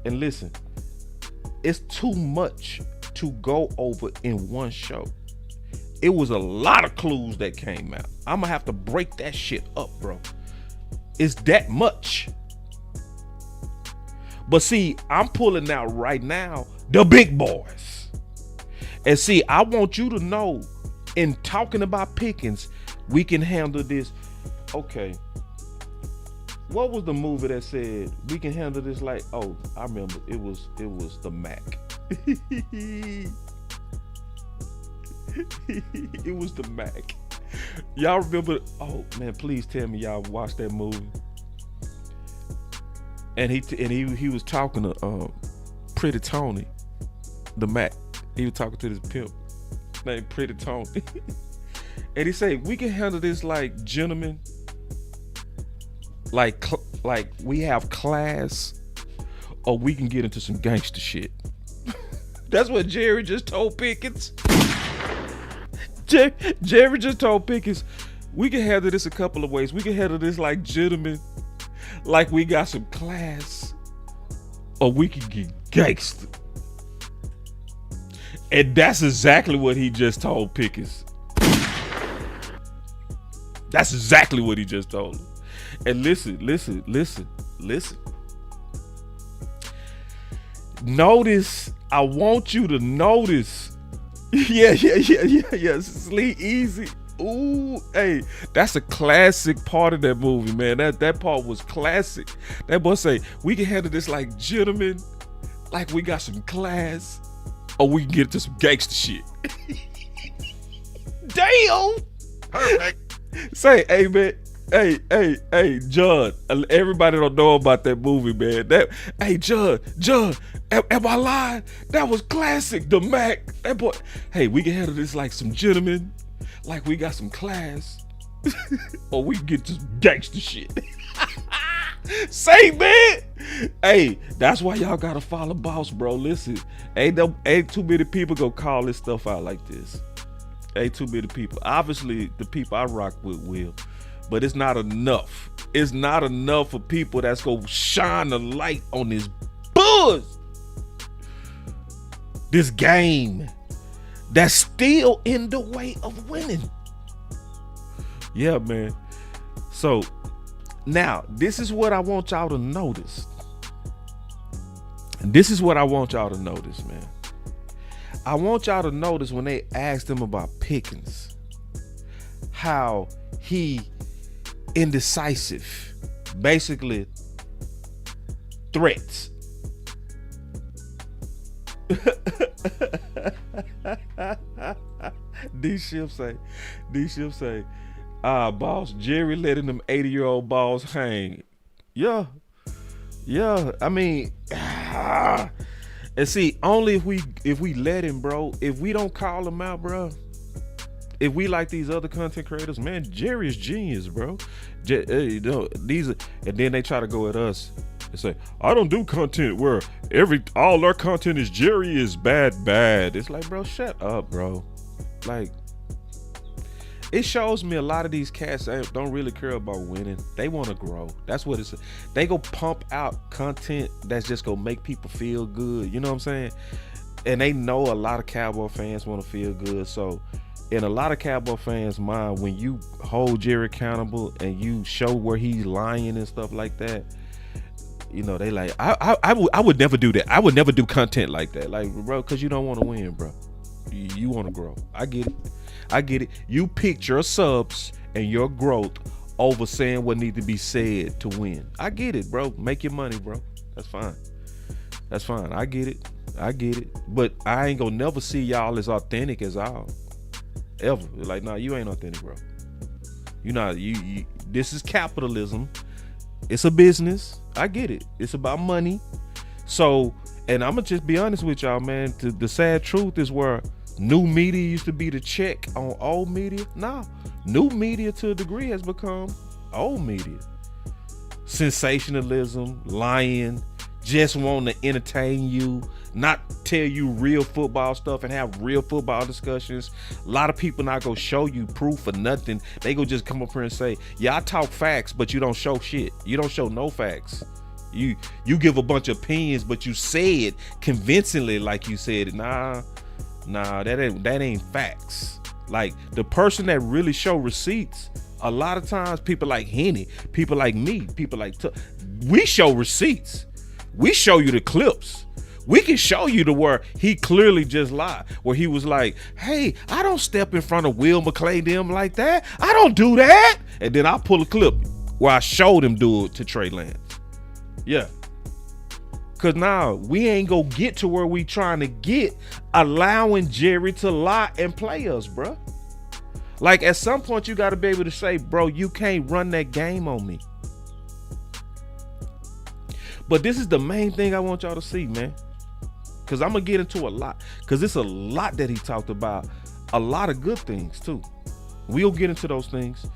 And listen, it's too much to go over in one show. It was a lot of clues that came out. I'm gonna have to break that shit up, bro. It's that much. But see, I'm pulling out right now the big boys. And see, I want you to know, in talking about Pickens, we can handle this. Okay. What was the movie that said we can handle this like, oh, I remember it was the Mac. It was the Mac. Y'all remember? Oh man, please tell me y'all watched that movie. And he was talking to Pretty Tony, the Mac. He was talking to this pimp named Pretty Tony. And he said, we can handle this like gentlemen, like we have class, or we can get into some gangster shit. That's what Jerry just told Pickens. Jerry just told Pickens, we can handle this a couple of ways. We can handle this like gentlemen, like we got some class, or we can get gangster. And that's exactly what he just told Pickens. That's exactly what he just told him. And listen. Notice, I want you to notice. Yeah. Sleep easy. Ooh, hey, that's a classic part of that movie, man. That part was classic. That boy say, we can handle this like gentlemen, like we got some class, or we can get into some gangster shit. Damn. Perfect. Say, hey man, hey, John. Everybody don't know about that movie, man. Hey, John, am I lying? That was classic. The Mac. That boy. Hey, we can handle this like some gentlemen, like we got some class, or we can get to gangster shit. Say, man. Hey, that's why y'all gotta follow Boss, bro. Listen, ain't too many people gonna call this stuff out like this. Ain't too many people. Obviously, the people I rock with will, but it's not enough. It's not enough for people that's gonna shine the light on this buzz, this game that's still in the way of winning. Yeah, man. So now, this is what I want y'all to notice. This is what I want y'all to notice, man. I want y'all to notice when they asked him about Pickens, how he indecisive, basically threats. D Shift say, boss, Jerry letting them 80-year-old balls hang. Yeah. I mean, and see, only if we let him, bro. If we don't call him out, bro. If we like these other content creators, man, Jerry is genius, bro. You know, and then they try to go at us and say, I don't do content where all our content is Jerry is bad. It's like, bro, shut up, bro. Like, it shows me a lot of these cats don't really care about winning. They want to grow. That's what it's. They go pump out content that's just gonna make people feel good. You know what I'm saying? And they know a lot of Cowboy fans want to feel good. So, in a lot of Cowboy fans' mind, when you hold Jerry accountable and you show where he's lying and stuff like that, you know, they like, I would never do that. I would never do content like that, like, bro, because you don't want to win, bro. You want to grow. I get it. You picked your subs and your growth over saying what needs to be said to win. I get it, bro. Make your money, bro. That's fine. I get it. But I ain't gonna never see y'all as authentic as y'all. Ever. Like, nah, you ain't authentic, bro. You not. You. This is capitalism. It's a business. I get it. It's about money. So, and I'm gonna just be honest with y'all, man. The sad truth is where new media used to be the check on old media. Nah, new media to a degree has become old media. Sensationalism, lying, just wanting to entertain you, not tell you real football stuff and have real football discussions. A lot of people not gonna show you proof or nothing. They go just come up here and say, yeah, I talk facts, but you don't show shit. You don't show no facts. You give a bunch of opinions, but you say it convincingly like you said it. Nah, that ain't facts. Like, the person that really show receipts, a lot of times people like Henny, people like me, people like we show receipts. We show you the clips. We can show you to where he clearly just lied, where he was like, hey, I don't step in front of Will McClay them like that. I don't do that. And then I pull a clip where I showed him do it to Trey Lance. Yeah. Cause now we ain't gonna get to where we trying to get, allowing Jerry to lie and play us, bro. Like, at some point you gotta be able to say, bro, you can't run that game on me. But this is the main thing I want y'all to see, man. Cause I'm gonna get into a lot. Cause it's a lot that he talked about. A lot of good things too. We'll get into those things.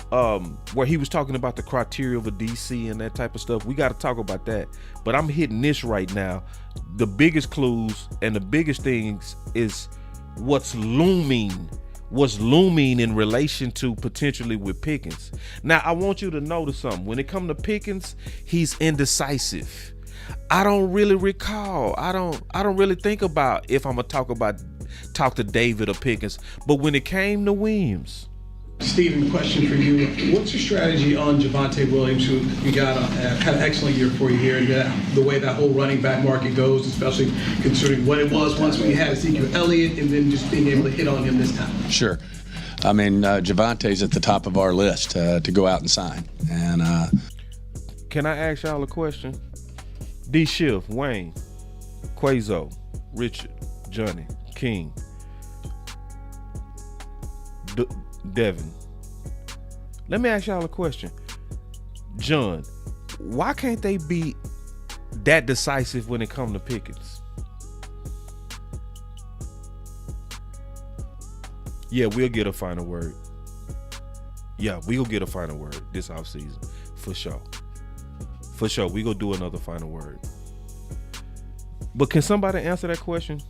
Where he was talking about the criteria of a DC and that type of stuff. We got to talk about that. But I'm hitting this right now. The biggest clues and the biggest things is what's looming in relation to potentially with Pickens. Now, I want you to notice something. When it comes to Pickens, he's indecisive. I don't really recall. I don't really think about if I'm gonna talk to David or Pickens. But when it came to Williams, Stephen, question for you. What's your strategy on Javonte Williams, who you got had an excellent year for you here, and the way that whole running back market goes, especially considering what it was once when you had Ezekiel Elliott, and then just being able to hit on him this time? Sure. I mean, Javonte's at the top of our list to go out and sign. And can I ask y'all a question? D. Schiff, Wayne, Quazo, Richard, Johnny, King, Devin. Let me ask y'all a question. John, why can't they be that decisive when it comes to Pickens? Yeah, we'll get a final word. Yeah, we'll get a final word this offseason. For sure. For sure. We gonna do another final word. But can somebody answer that question?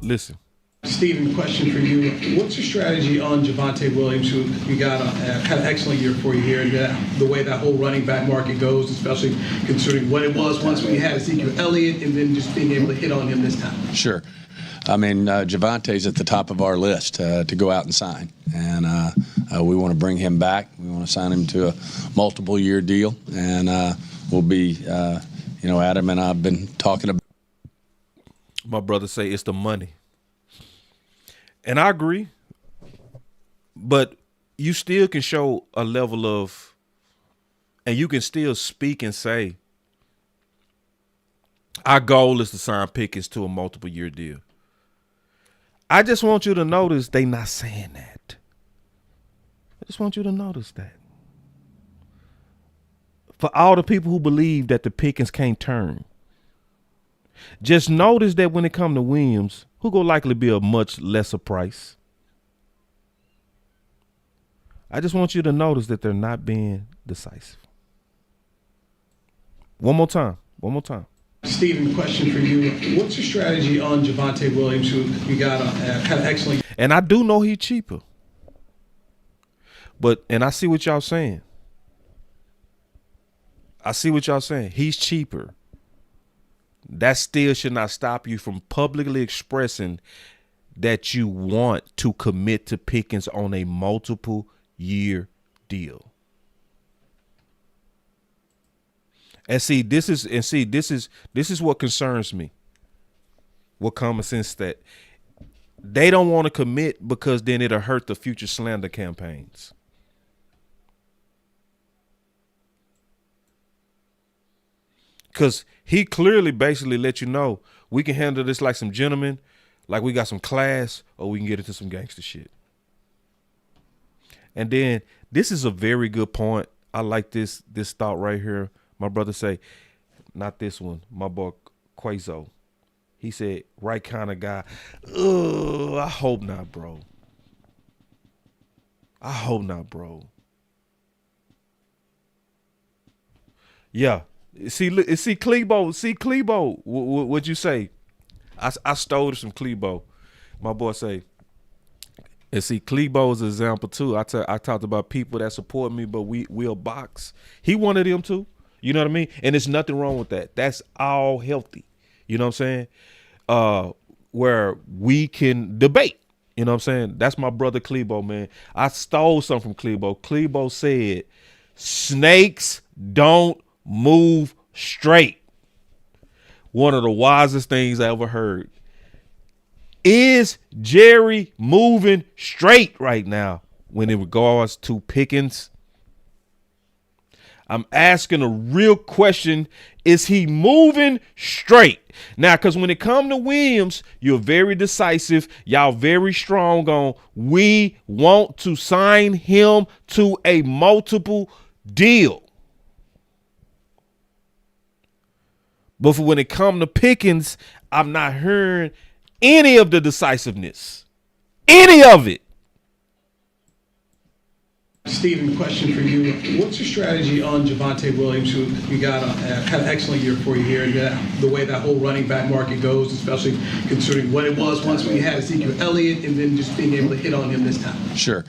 Listen. Stephen, question for you. What's your strategy on Javonte Williams, who you got had an excellent year for you here, and the way that whole running back market goes, especially considering what it was once when you had Ezekiel Elliott, and then just being able to hit on him this time? Sure. I mean, Javonte's at the top of our list to go out and sign. And we want to bring him back. We want to sign him to a multiple-year deal. And we'll be, Adam and I have been talking about. My brother say it's the money. And I agree. But you still can show a level of, and you can still speak and say, Our goal is to sign Pickens to a multiple year deal. I just want you to notice they not saying that. I just want you to notice that. For all the people who believe that the Pickens can't turn, just notice that when it comes to Williams, who gonna likely be a much lesser price. I just want you to notice that they're not being decisive. One more time. Steven, question for you. What's your strategy on Javonte Williams, who you got had an excellent... And I do know he's cheaper. And I see what y'all saying. He's cheaper. That still should not stop you from publicly expressing that you want to commit to Pickens on a multiple year deal. And this is what concerns me. What common sense that they don't want to commit because then it'll hurt the future slander campaigns. Because he clearly basically let you know we can handle this like some gentlemen, like we got some class, or we can get into some gangster shit. And then this is a very good point. I like this thought right here. My brother say, not this one, my boy Quazo. He said, right kind of guy. Ugh, I hope not, bro. Yeah. See Klebo. What'd you say? I stole this from Klebo. My boy say, and see, Klebo is an example too. I talked about people that support me, but we'll box. He one of them too. You know what I mean? And there's nothing wrong with that. That's all healthy. You know what I'm saying? Where we can debate. You know what I'm saying? That's my brother Klebo, man. I stole something from Klebo. Klebo said, snakes don't move straight. One of the wisest things I ever heard. Is Jerry moving straight right now when in regards to Pickens? I'm asking a real question. Is he moving straight? Now, because when it comes to Williams, you're very decisive. Y'all very strong on we want to sign him to a multiple deal. But for when it comes to Pickens, I'm not hearing any of the decisiveness. Any of it. Steven, question for you. What's your strategy on Javonte Williams, who you got had an excellent year for you here, and the way that whole running back market goes, especially considering what it was once we had Ezekiel Elliott and then just being able to hit on him this time? Sure.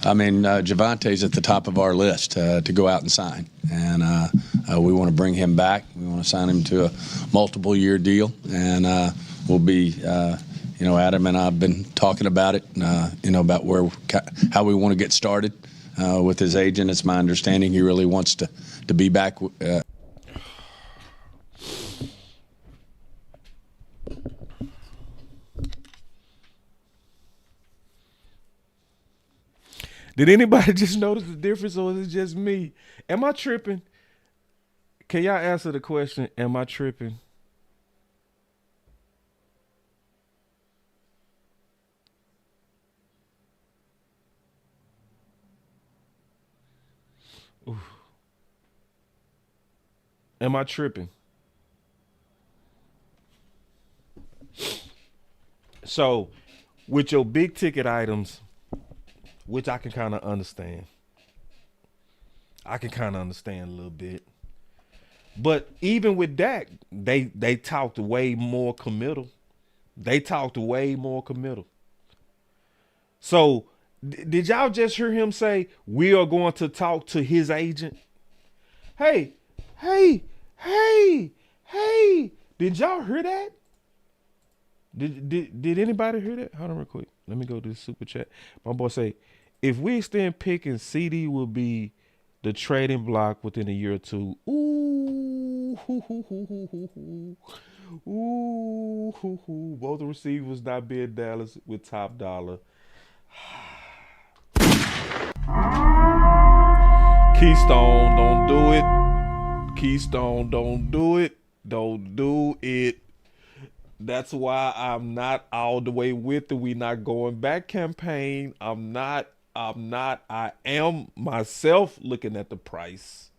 I mean, Javonte's at the top of our list to go out and sign. And we want to bring him back. We want to sign him to a multiple year deal. And we'll be, Adam and I have been talking about it, about how we want to get started. With his agent, it's my understanding he really wants to be back. Did anybody just notice the difference, or is it just me? Am I tripping? Can y'all answer the question, am I tripping? Oof. Am I tripping? So, with your big ticket items, which I can kind of understand. I can kind of understand a little bit. But even with Dak, they talked way more committal. So, did y'all just hear him say, we are going to talk to his agent? Hey. Did y'all hear that? Did anybody hear that? Hold on real quick. Let me go to the super chat. My boy say, if we extend Pickens, CD will be the trading block within a year or two. Ooh. Both the receivers not being Dallas with top dollar. Keystone, don't do it. Don't do it. That's why I'm not all the way with it. We not going back campaign. I'm not. I am myself looking at the price.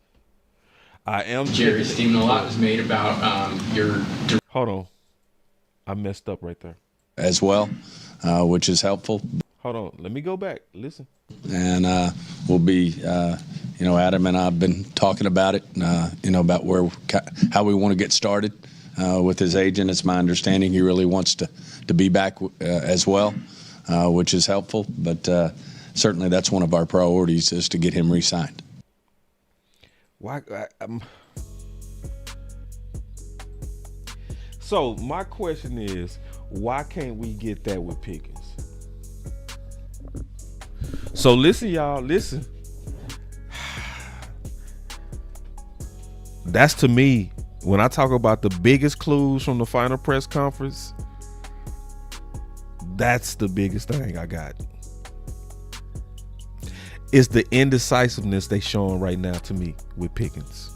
I am. Jerry, Stephen, a lot was made about your. Hold on. I messed up right there. As well, which is helpful. Hold on. Let me go back. Listen. And we'll be, Adam and I have been talking about it, about how we want to get started with his agent. It's my understanding he really wants to be back as well, which is helpful. But certainly that's one of our priorities is to get him re-signed. Why? So my question is, why can't we get that with Pickens? So listen, y'all, listen. That's to me, when I talk about the biggest clues from the final press conference, that's the biggest thing I got. It's the indecisiveness they showing right now to me with Pickens.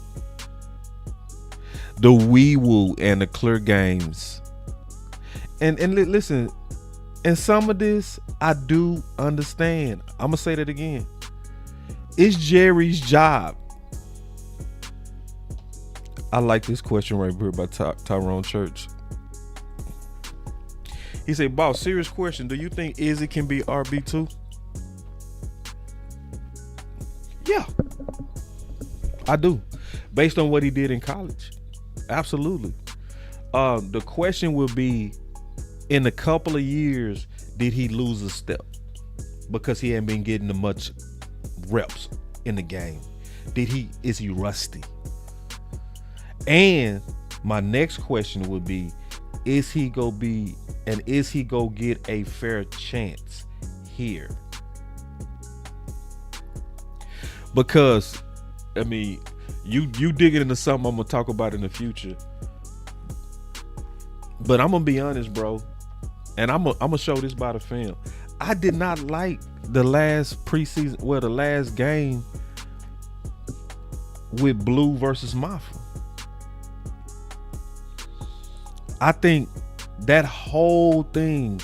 The wee-woo and the clear games. And listen, and some of this I do understand. I'm going to say that again. It's Jerry's job. I like this question right here by Tyrone Church. He said, boss, serious question. Do you think Izzy can be RB2? Yeah, I do. Based on what he did in college. Absolutely. The question will be, in a couple of years, did he lose a step? Because he hadn't been getting the much reps in the game. Is he rusty? And my next question would be, is he gonna get a fair chance here? Because, I mean, you digging into something I'm gonna talk about in the future. But I'm gonna be honest, bro, and I'm gonna show this by the film. I did not like the last preseason, the last game with Blue versus Mafia. I think that whole thing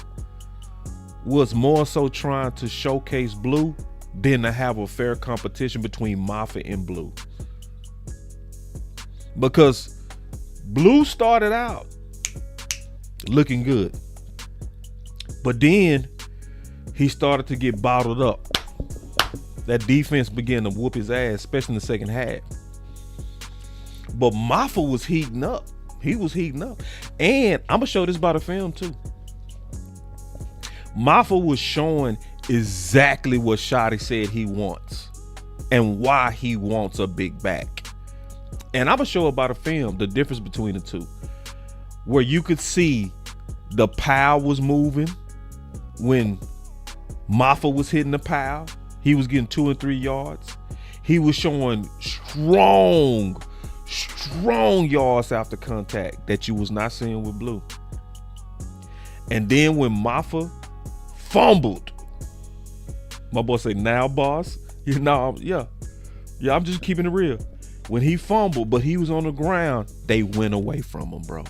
was more so trying to showcase Blue than to have a fair competition between Mafia and Blue. Because Blue started out looking good, but then he started to get bottled up. That defense began to whoop his ass, especially in the second half. But Mafia was heating up. He was heating up. And I'm going to show this by the film too. Mafia was showing exactly what Shotty said he wants and why he wants a big back. And I'm going to show about a film, the difference between the two, where you could see the pile was moving when Mafia was hitting the pile. He was getting 2 and 3 yards. He was showing strong yards after contact that you was not seeing with Blue. And then when Mafia fumbled, my boy said, now boss, yeah, I'm just keeping it real. When he fumbled, but he was on the ground, they went away from him, bro.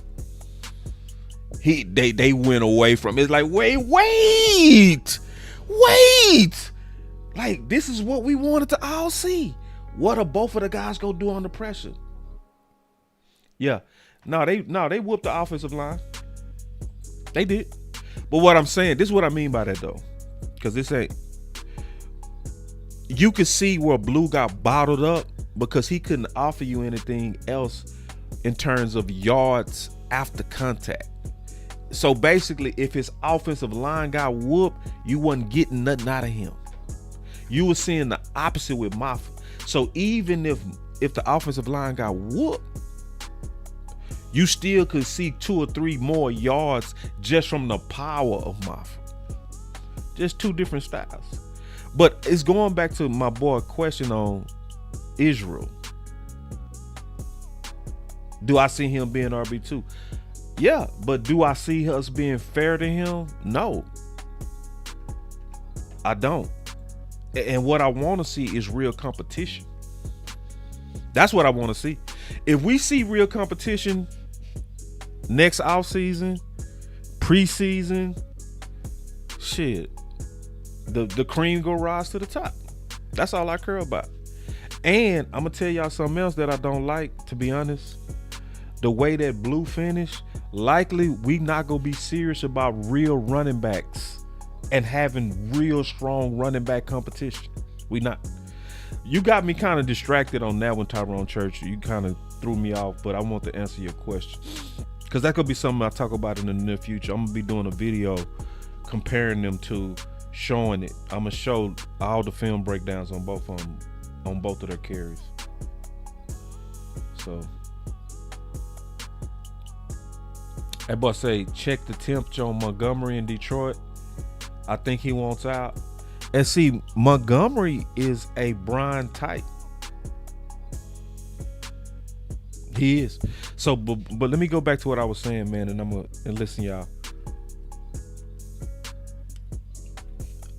They went away from him. It's like, wait. Like, this is what we wanted to all see. What are both of the guys gonna do under pressure? Yeah. They whooped the offensive line. They did. But what I'm saying, this is what I mean by that though. Because this ain't. You could see where Blue got bottled up because he couldn't offer you anything else in terms of yards after contact. So basically, if his offensive line got whooped, you wasn't getting nothing out of him. You were seeing the opposite with Mafia. So even if the offensive line got whooped, you still could see 2 or 3 more yards just from the power of Mafia. Just two different styles. But it's going back to my boy question on Israel. Do I see him being RB2? Yeah, but do I see us being fair to him? No. I don't. And what I want to see is real competition. That's what I want to see. If we see real competition next offseason, preseason, shit, the cream go rise to the top. That's all I care about. And I'm gonna tell y'all something else that I don't like, to be honest. The way that Blue finished, likely we not gonna be serious about real running backs and having real strong running back competition. We not. You got me kind of distracted on that one, Tyrone Churchill. You kind of threw me off, but I want to answer your question, because that could be something I'll talk about in the near future. I'm gonna be doing a video comparing them to, showing it. I'm gonna show all the film breakdowns on both of them, on both of their carries. So that boy say check the temp on Montgomery in Detroit. I think he wants out. And see, Montgomery is a Brian type. He is. So, but let me go back to what I was saying, man, and listen, y'all.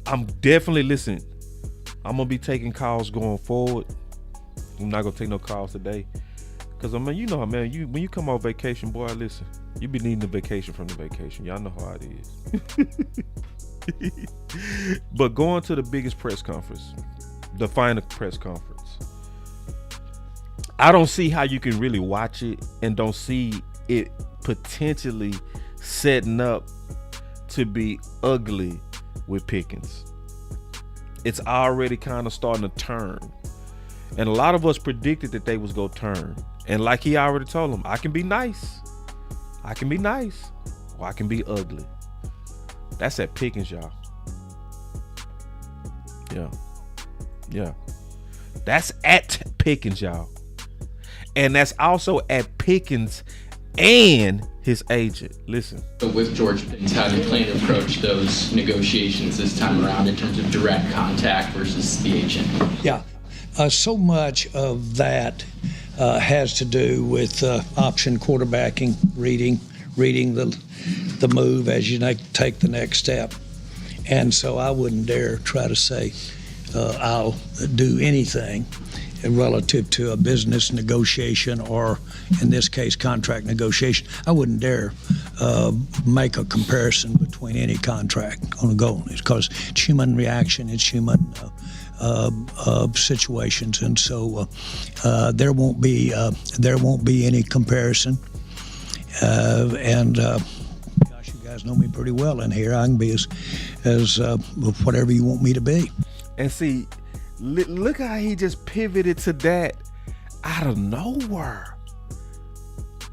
I'm definitely listening. I'm gonna be taking calls going forward. I'm not gonna take no calls today, cause I mean, you know, man, when you come on vacation, boy, listen, you be needing a vacation from the vacation. Y'all know how it is. But going to the biggest press conference, the final press conference, I don't see how you can really watch it and don't see it potentially setting up to be ugly with Pickens. It's already kind of starting to turn. And a lot of us predicted that they was going to turn. And like he already told them, I can be nice. I can be nice. Or I can be ugly. That's at Pickens, y'all. Yeah. Yeah. That's at Pickens, y'all. And that's also at Pickens and his agent. Listen. So with George Pickens, how do you plan to approach those negotiations this time around in terms of direct contact versus the agent? Yeah. So much of that has to do with option quarterbacking, reading the move as you take the next step. And so I wouldn't dare try to say I'll do anything relative to a business negotiation, or in this case contract negotiation. I wouldn't dare make a comparison between any contract on a goal, because it's human reaction, it's human situations, and so there won't be any comparison. Gosh, you guys know me pretty well in here. I can be as whatever you want me to be. And see, look how he just pivoted to that out of nowhere.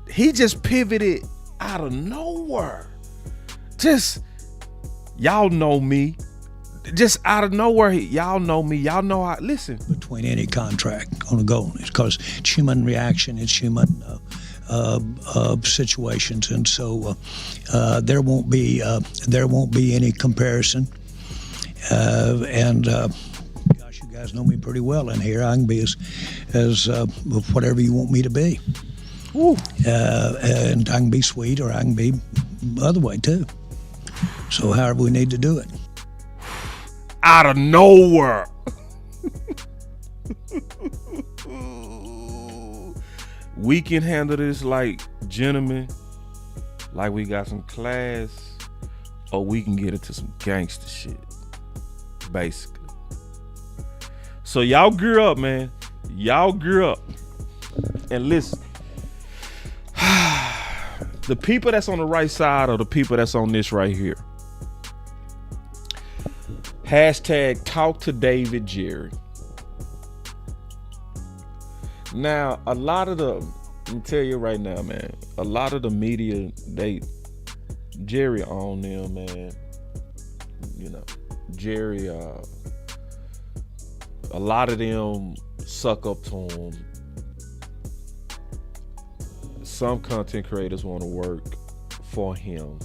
He just pivoted out of nowhere. Just, y'all know me. Just out of nowhere, y'all know me. Y'all know how. Listen. Between any contract on a goal, it's because it's human reaction. It's human situations, and so there won't be any comparison. Gosh, you guys know me pretty well in here. I can be as whatever you want me to be. And I can be sweet, or I can be the other way too. So however we need to do it. Out of nowhere. We can handle this like gentlemen, like we got some class, or we can get into some gangster shit, basically. So y'all gear up, man. Y'all gear up. And listen, the people that's on the right side are the people that's on this right here. Hashtag talk to David Jerry. Now, a lot of the, let me tell you right now, man, a lot of the media, Jerry on them, man. You know, Jerry, a lot of them suck up to him. Some content creators want to work for him.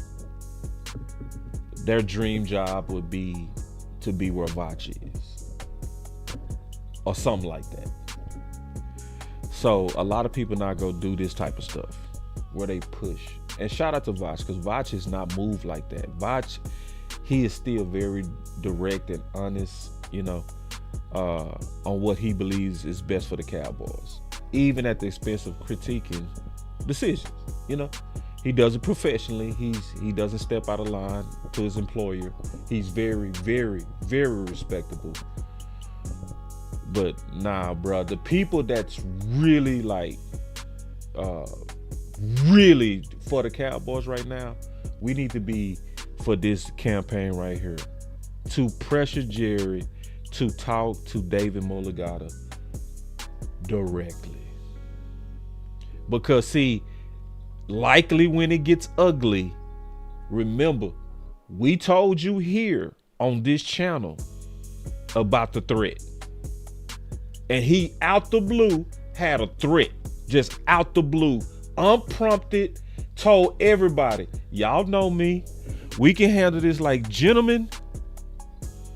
Their dream job would be to be where Vach is, or something like that. So a lot of people not gonna do this type of stuff where they push. And shout out to Vach, because Vach is not moved like that. Vach, he is still very direct and honest, you know, on what he believes is best for the Cowboys, even at the expense of critiquing decisions. You know, He does it professionally. He doesn't step out of line to his employer. He's very, very, very respectable. But nah, bro, the people that's really like really for the Cowboys right now, we need to be for this campaign right here to pressure Jerry to talk to David Mulligata directly. Because see, likely when it gets ugly, remember, we told you here on this channel about the threat. And he out the blue had a threat, just out the blue, unprompted, told everybody, y'all know me, we can handle this like gentlemen,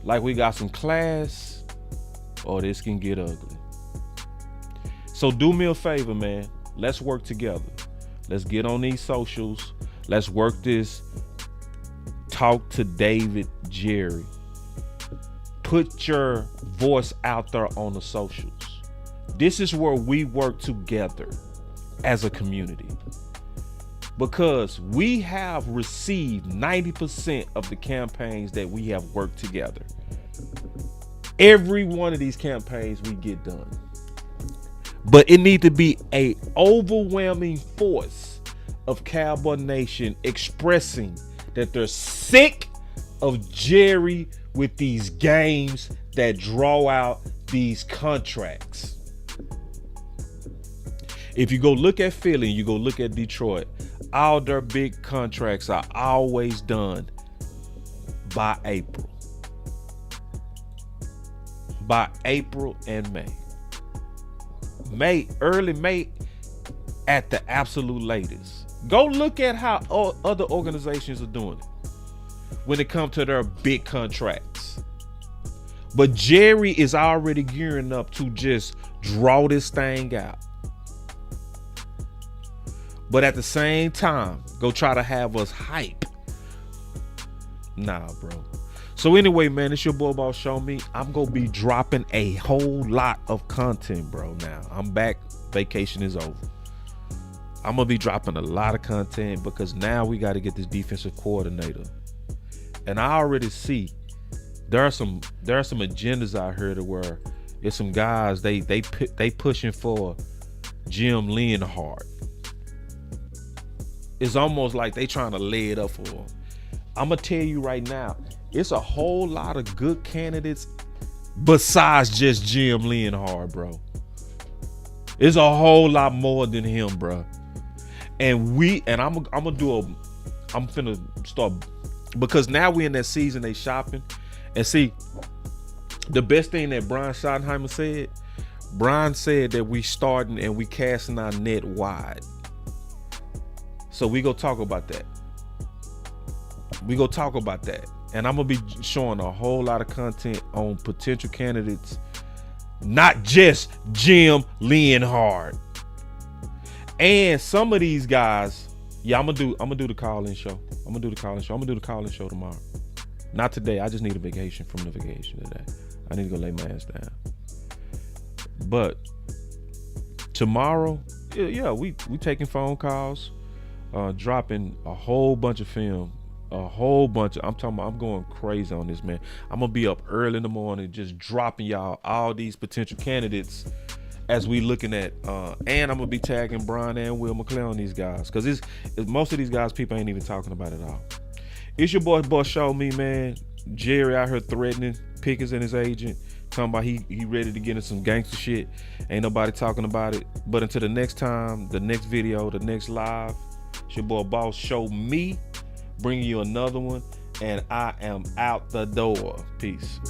like we got some class, or this can get ugly. So do me a favor, man. Let's work together. Let's get on these socials. Let's work this. Talk to David Jerry. Put your voice out there on the socials. This is where we work together as a community. Because we have received 90% of the campaigns that we have worked together. Every one of these campaigns we get done. But it needs to be a overwhelming force of Cowboy Nation expressing that they're sick of Jerry with these games that draw out these contracts. If you go look at Philly, you go look at Detroit, all their big contracts are always done by April. By April and May. Early May at the absolute latest. Go look at how other organizations are doing it when it comes to their big contracts. But Jerry is already gearing up to just draw this thing out. But at the same time, go try to have us hype. Nah, bro. So anyway, man, it's your boy Boss Show Me. I'm going to be dropping a whole lot of content, bro, now. I'm back. Vacation is over. I'm going to be dropping a lot of content because now we got to get this defensive coordinator. And I already see there are some agendas out here to where there's some guys, they pushing for Jim Leonhard. It's almost like they trying to lay it up for him. I'm going to tell you right now, it's a whole lot of good candidates besides just Jim Leonhard, bro. It's a whole lot more than him, bro. And I'm finna start, because now we in that season they shopping. And see, the best thing that Brian Schottenheimer said, Brian said that we starting and we casting our net wide. So we go talk about that. And I'm gonna be showing a whole lot of content on potential candidates, not just Jim Leonhard. And some of these guys, yeah, I'm gonna do the call-in show. I'm gonna do the call-in show tomorrow. Not today. I just need a vacation from the vacation today. I need to go lay my ass down. But tomorrow, yeah, we taking phone calls, dropping a whole bunch of film. I'm going crazy on this, man. I'm gonna be up early in the morning just dropping y'all all these potential candidates as we looking at and I'm gonna be tagging Brian and Will McClellan on these guys, because it's most of these guys people ain't even talking about it all. It's your boy Boss Show Me, man. Jerry out here threatening Pickens and his agent, talking about he ready to get into some gangster shit. Ain't nobody talking about it. But until the next time, the next video, the next live, it's your boy Boss Show Me, bringing you another one, and I am out the door. Peace.